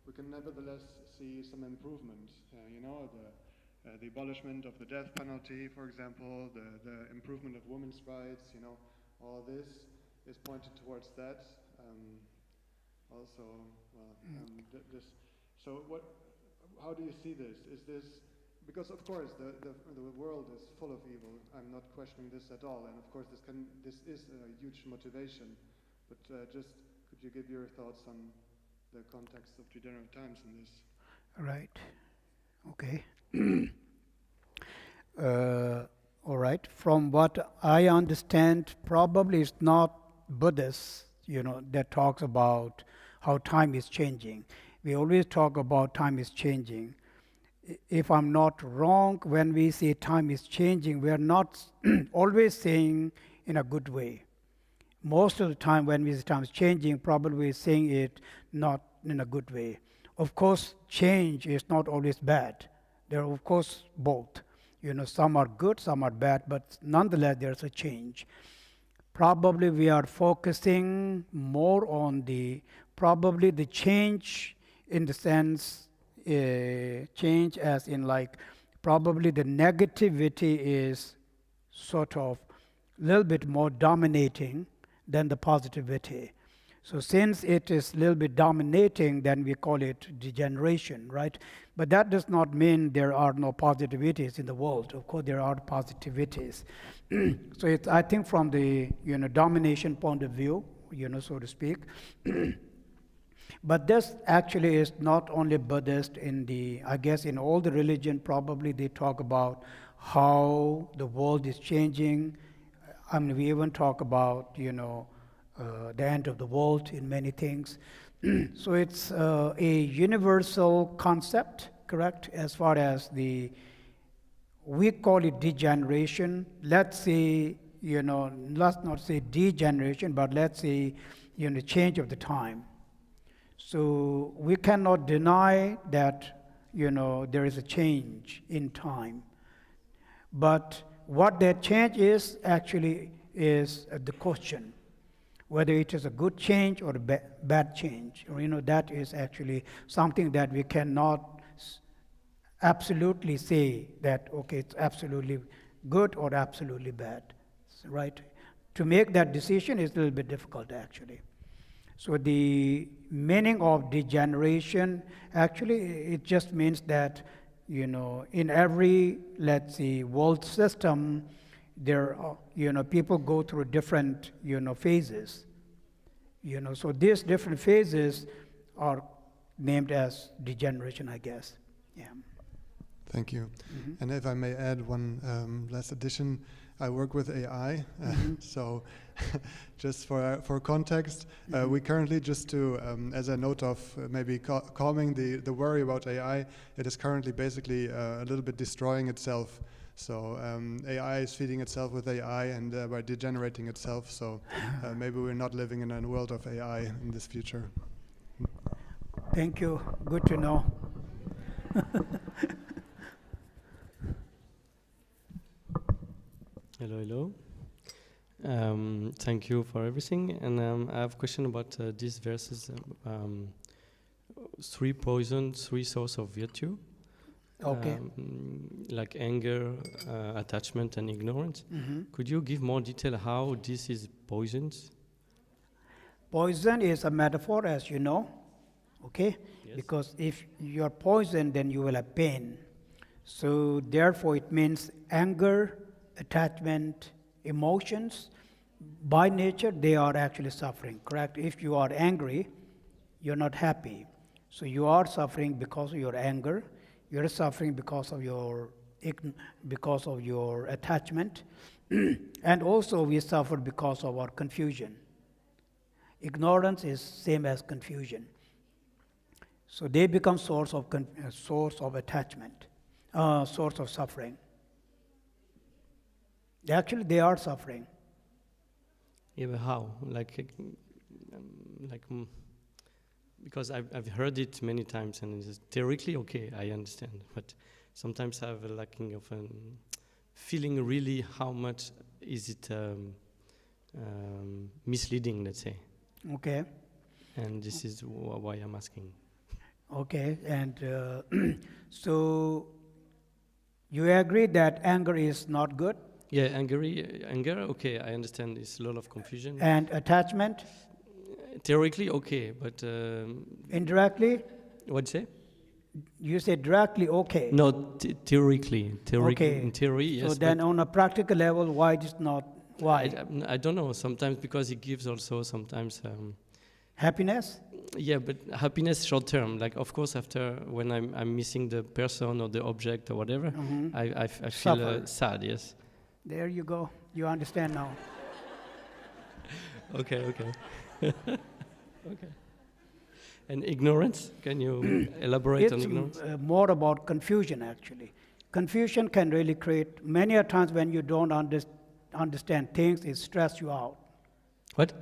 we can nevertheless see some improvement. The abolishment of the death penalty, for example, the improvement of women's rights, all this is pointed towards that. So how do you see this? Is this because of course the world is full of evil. I'm not questioning this at all, and of course this is a huge motivation. But just could you give your thoughts on the context of degenerate times in this? Right. Okay. All right. From what I understand, probably it's not Buddhists, that talks about how time is changing. We always talk about time is changing. If I'm not wrong, when we say time is changing, we are not always saying in a good way. Most of the time when we say time is changing, probably we're saying it not in a good way. Of course, change is not always bad. There are, of course, both. Some are good, some are bad, but nonetheless, there's a change. Probably we are focusing more on probably the change in the sense, change as in like, probably the negativity is sort of a little bit more dominating than the positivity. So since it is a little bit dominating, then we call it degeneration, right? But that does not mean there are no positivities in the world. Of course, there are positivities. So it's, I think, from the domination point of view, so to speak. But this actually is not only Buddhist. I guess in all the religion, probably they talk about how the world is changing. I mean, we even talk about the end of the world in many things. So it's a universal concept, correct? As far as we call it degeneration. Let's say, let's not say degeneration, but let's say, change of the time. So we cannot deny that, there is a change in time. But what that change is actually is the question. Whether it is a good change or a bad change, or that is actually something that we cannot absolutely say that, okay, it's absolutely good or absolutely bad, right? To make that decision is a little bit difficult, actually. So the meaning of degeneration, actually, it just means that, in every, let's say, world system, there are, people go through different, phases. So these different phases are named as degeneration, I guess. Yeah. Thank you. Mm-hmm. And if I may add one last addition, I work with AI, so just for context, we currently, just to, as a note of maybe calming the worry about AI, it is currently basically a little bit destroying itself. So AI is feeding itself with AI and by degenerating itself. So maybe we're not living in a world of AI in this future. Thank you. Good to know. Hello. Thank you for everything. And I have a question about these verses. 3 poison, 3 source of virtue. Okay. Like anger, attachment, and ignorance. Mm-hmm. Could you give more detail how this is poisons? Poison is a metaphor, as you know, okay? Yes. Because if you're poisoned, then you will have pain. So therefore it means anger, attachment, emotions, by nature, they are actually suffering, correct? If you are angry, you're not happy. So you are suffering because of your anger. You're suffering because of your attachment. And also we suffer because of our confusion. Ignorance is same as confusion. So they become source of attachment, source of suffering. Actually, they are suffering. Yeah, but how? Because I've heard it many times, and it's theoretically okay, I understand, but sometimes I have a lacking of feeling really how much is it misleading, let's say. Okay. And this is why I'm asking. Okay, and so you agree that anger is not good? Yeah, anger, okay, I understand. It's a lot of confusion. And attachment? Theoretically, okay, but... indirectly? What'd you say? You say directly, okay. No, theoretically. Okay. In theory, yes. So then on a practical level, why it is not, why? I don't know, sometimes because it gives also sometimes... Happiness? yeah, but happiness short term. Like, of course, after when I'm missing the person or the object or whatever, I feel Suffer. sad, yes. There you go. You understand now. Okay. Okay. And ignorance? Can you elaborate on It's ignorance? more about confusion, actually. Confusion can really create, many a times when you don't understand things, it stress you out. What?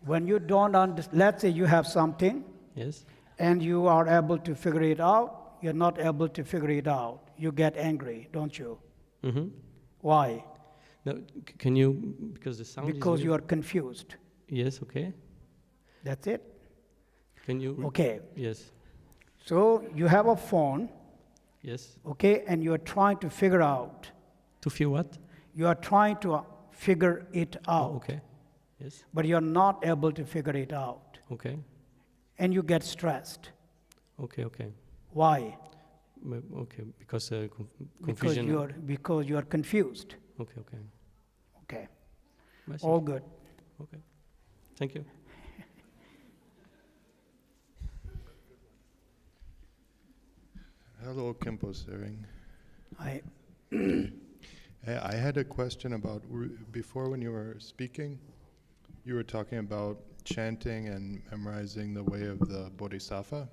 When you don't understand, let's say you have something, Yes. and you are able to figure it out, you're not able to figure it out. You get angry, don't you? Mm-hmm. Why? No, can you, because the sound Because is... you are confused. Yes, okay. That's it? Can you... Okay. Yes. So you have a phone, Yes. okay, and you are trying to figure out. To feel what? You are trying to figure it out. Oh, okay. Yes. But you're not able to figure it out. Okay. And you get stressed. Okay. Why? Okay, because Because confusion... because you are confused. Okay. Okay. I see. All good. Okay. Thank you. Hello, Khenpo Tsering. I I had a question about, before when you were speaking, you were talking about chanting and memorizing the way of the Bodhisattva.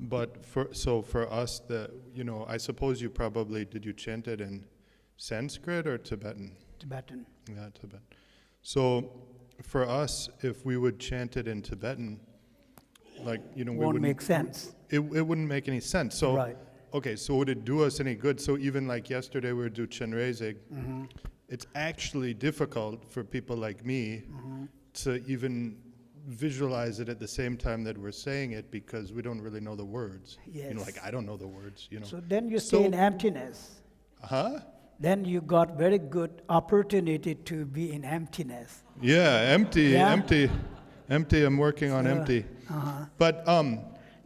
But for us, I suppose you probably, did you chant it in Sanskrit or Tibetan? Tibetan. Yeah, Tibetan. So for us, if we would chant it in Tibetan, like, we Won't make sense. It wouldn't make any sense. So, Right. okay, so would it do us any good? So even like yesterday we were doing Chenrezig, it's actually difficult for people like me to even visualize it at the same time that we're saying it, because we don't really know the words. Yes. Like I don't know the words, So then you stay in emptiness. Huh? Then you got very good opportunity to be in emptiness. Yeah, empty, Yeah? empty. I'm working on empty. But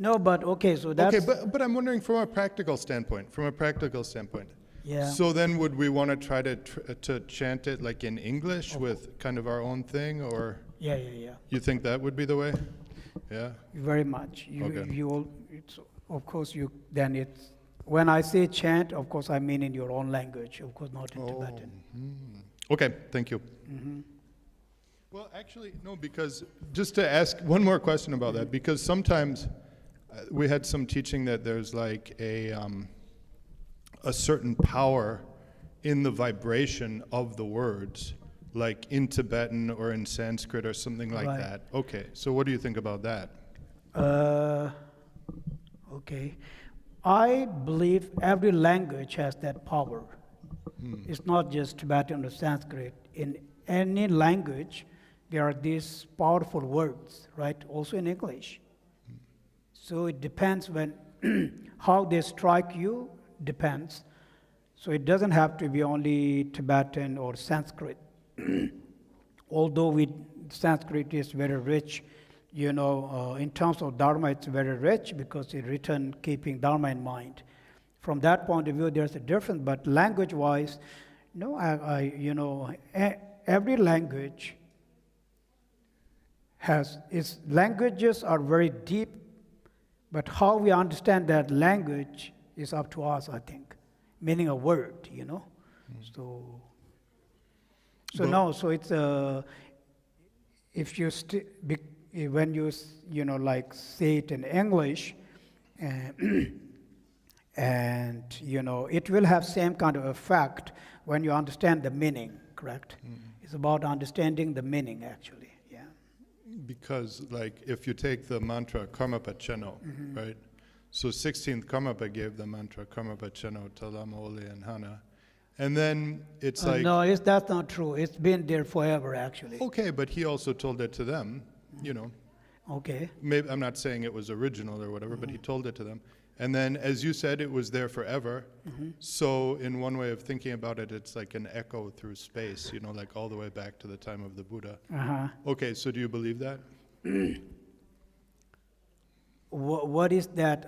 No, but okay, so that's... okay, but I'm wondering from a practical standpoint. Yeah. So then, would we want to try to chant it like in English with kind of our own thing, or Yeah. you think that would be the way? Yeah. Very much. Okay. Of course, then it's... When I say chant, of course, I mean in your own language, of course, not in Tibetan. Okay, thank you. Well, actually, no, because just to ask one more question about that, because sometimes we had some teaching that there's like a certain power in the vibration of the words, like in Tibetan or in Sanskrit or something like Right. that. Okay, so what do you think about that? Okay. I believe every language has that power. It's not just Tibetan or Sanskrit. In any language, there are these powerful words, right? Also in English. So it depends when how they strike you, depends. So it doesn't have to be only Tibetan or Sanskrit. Although Sanskrit is very rich, in terms of Dharma, it's very rich because it's written keeping Dharma in mind. From that point of view, there's a difference. But language-wise, every language languages are very deep, but how we understand that language is up to us, I think. Meaning a word, So it's if you when you like say it in English, and it will have same kind of effect when you understand the meaning. Correct? It's about understanding the meaning, actually. Yeah. Because, like, if you take the mantra Karmapa Cheno, right? So 16th Karmapa gave the mantra Karmapa Cheno, Talam Oli and Hana. And then it's like... No, that's not true. It's been there forever, actually. Okay, but he also told it to them, Okay. Maybe, I'm not saying it was original or whatever, but he told it to them. And then, as you said, it was there forever. So in one way of thinking about it, it's like an echo through space, like all the way back to the time of the Buddha. Okay, so do you believe that? what is that?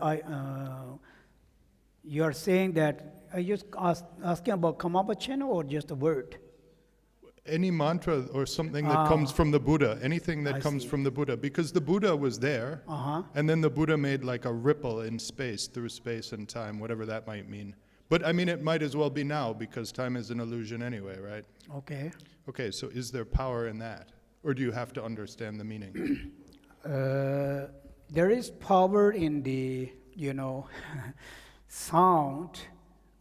You are saying that, are you asking about Karmapa channel or just a word? Any mantra or something that comes from the Buddha, anything that I comes see. from the Buddha, because the Buddha was there, and then the Buddha made like a ripple in space, through space and time, whatever that might mean. But I mean, it might as well be now, because time is an illusion anyway, right? Okay. Okay, so is there power in that? Or do you have to understand the meaning? There is power in the, sound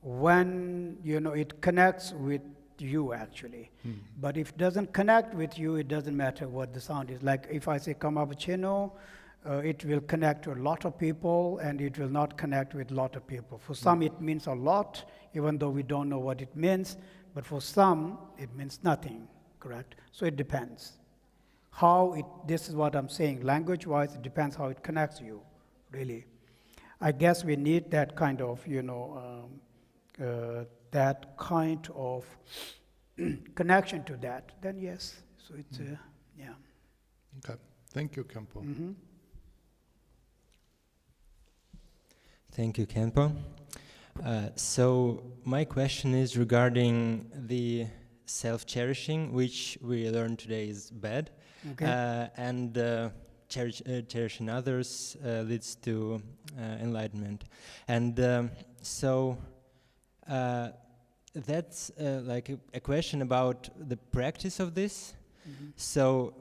when, it connects with you actually. But if it doesn't connect with you, it doesn't matter what the sound is. Like if I say Karmapa channel, it will connect to a lot of people and it will not connect with a lot of people. For some it means a lot, even though we don't know what it means, but for some it means nothing, correct? So it depends. This is what I'm saying, language-wise, it depends how it connects you, really. I guess we need that kind of, that kind of connection to that, then yes. So it's, yeah. Okay, thank you, Khenpo. Thank you, Khenpo. So my question is regarding the self-cherishing, which we learned today is bad, and cherishing others leads to enlightenment. And so that's like a question about the practice of this. So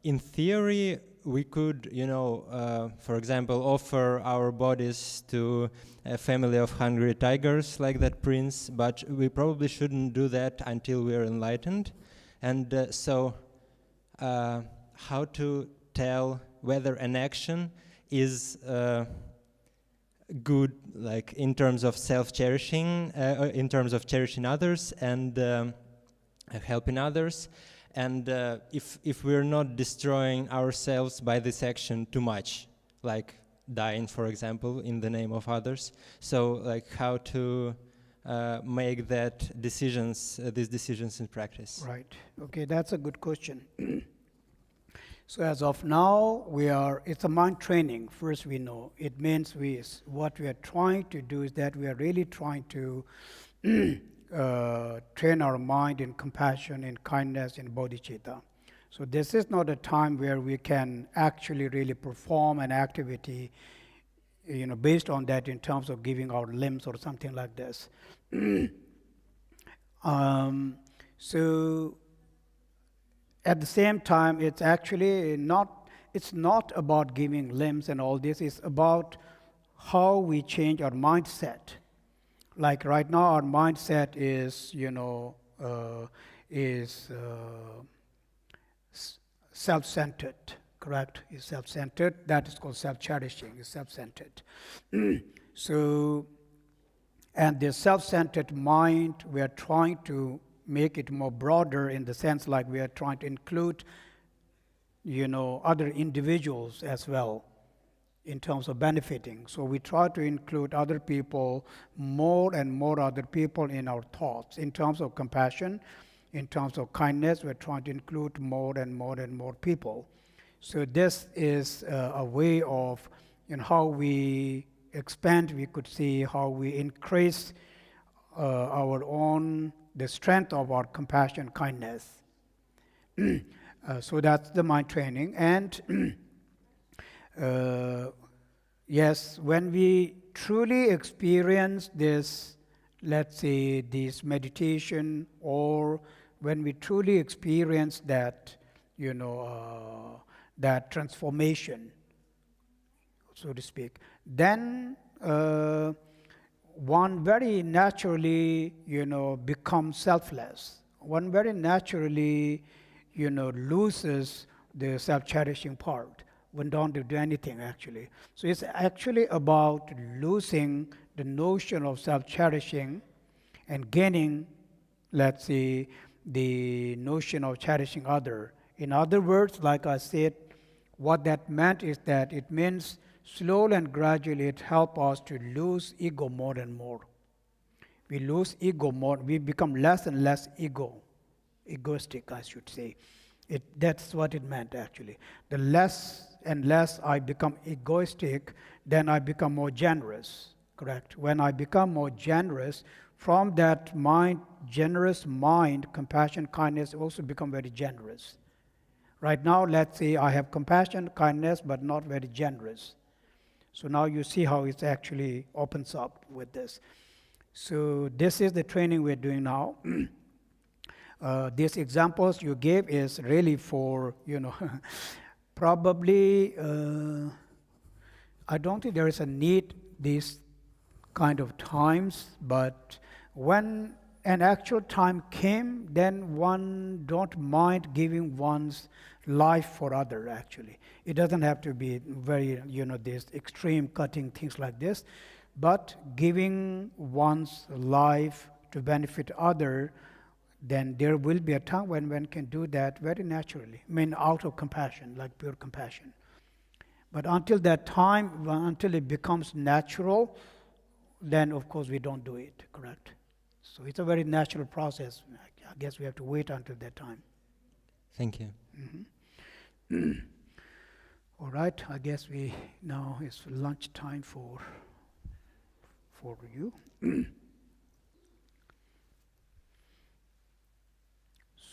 in theory, we could, for example, offer our bodies to a family of hungry tigers like that prince, but we probably shouldn't do that until we're enlightened. And so how to tell whether an action is good, like in terms of self-cherishing, in terms of cherishing others and helping others, and if we're not destroying ourselves by this action too much, like dying, for example, in the name of others. So, like, how to make that these decisions in practice? Right. Okay, that's a good question. So as of now, it's a mind training. First, we know. It means what we are trying to do is that we are really trying to train our mind in compassion, in kindness, in bodhicitta. So this is not a time where we can actually really perform an activity, based on that in terms of giving our limbs or something like this. So at the same time, it's actually it's not about giving limbs and all this. It's about how we change our mindset. Like right now, our mindset is, self-centered, correct? Is self-centered. That is called self-cherishing, is self-centered. So, and the self-centered mind, we are trying to make it more broader in the sense like we are trying to include, other individuals as well in terms of benefiting. So we try to include other people, more and more other people in our thoughts. In terms of compassion, in terms of kindness, we're trying to include more and more and more people. So this is a way of how we expand, we could see how we increase the strength of our compassion, kindness. So that's the mind training. And yes, when we truly experience this, let's say, this meditation, or when we truly experience that, that transformation, so to speak, then one very naturally, becomes selfless. One very naturally, loses the self-cherishing part. One don't do anything, actually. So it's actually about losing the notion of self-cherishing and gaining, let's say, the notion of cherishing other. In other words, like I said, what that meant is that it means slowly and gradually it helps us to lose ego more and more. We lose ego more, we become less and less egoistic, I should say. That's what it meant, actually. The less and less I become egoistic, then I become more generous, correct? When I become more generous, from that mind, generous mind, compassion, kindness also become very generous. Right now, let's say I have compassion, kindness, but not very generous. So now you see how it actually opens up with this. So this is the training we're doing now. These examples you gave is really for, probably, I don't think there is a need these kind of times, but when an actual time came, then one don't mind giving one's life for other, actually. It doesn't have to be very, this extreme cutting things like this, but giving one's life to benefit other, then there will be a time when one can do that very naturally. I mean, out of compassion, like pure compassion. But until that time, until it becomes natural, then of course we don't do it, correct? So it's a very natural process. I guess we have to wait until that time. Thank you. All right, I guess now it's lunch time for you.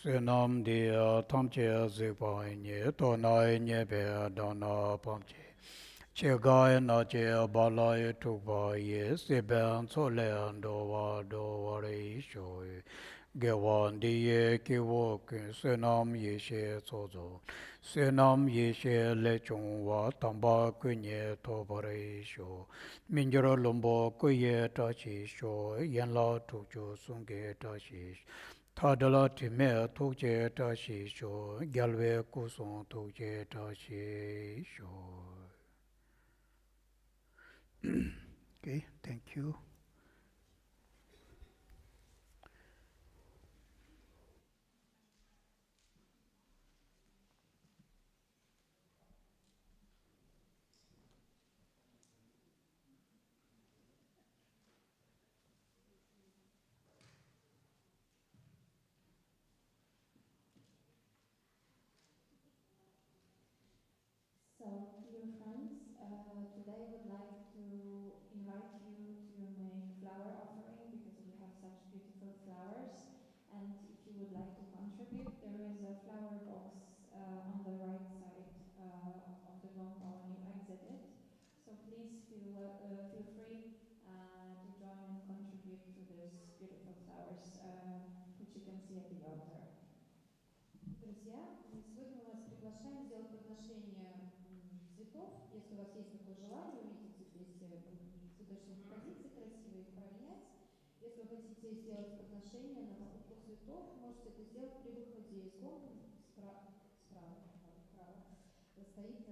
Senam dia tamche zikpa nye, tonai nye be dana pamche. Che gaya na che balaya tukpa ye, siben sole ando wa re shoy. Gewan diye kiwo kun senam ye she sozo. Senam ye she le chungwa tamba kunye tobare sho. Minjaro lombo kuye tachi sho, yanla tukcho sunge tachi. Tadala time tukche tachi sho, gyalwe kusong tukche tachi sho. Okay, thank you. So, dear friends, today I would like to invite you to make flower offering because we have such beautiful flowers. And if you would like to contribute, there is a flower box on the right side of the Gompa when you exit it. So please feel free to join and contribute to these beautiful flowers, which you can see at the altar. Друзья, сегодня мы вас приглашаем сделать подношение цветов. Если у вас есть такое желание, вы видите, здесь цветочные композиции красивые, их поравнять. Если вы хотите сделать подношение на покупку цветов, можете это сделать при выходе из Гомпы. Справа стоит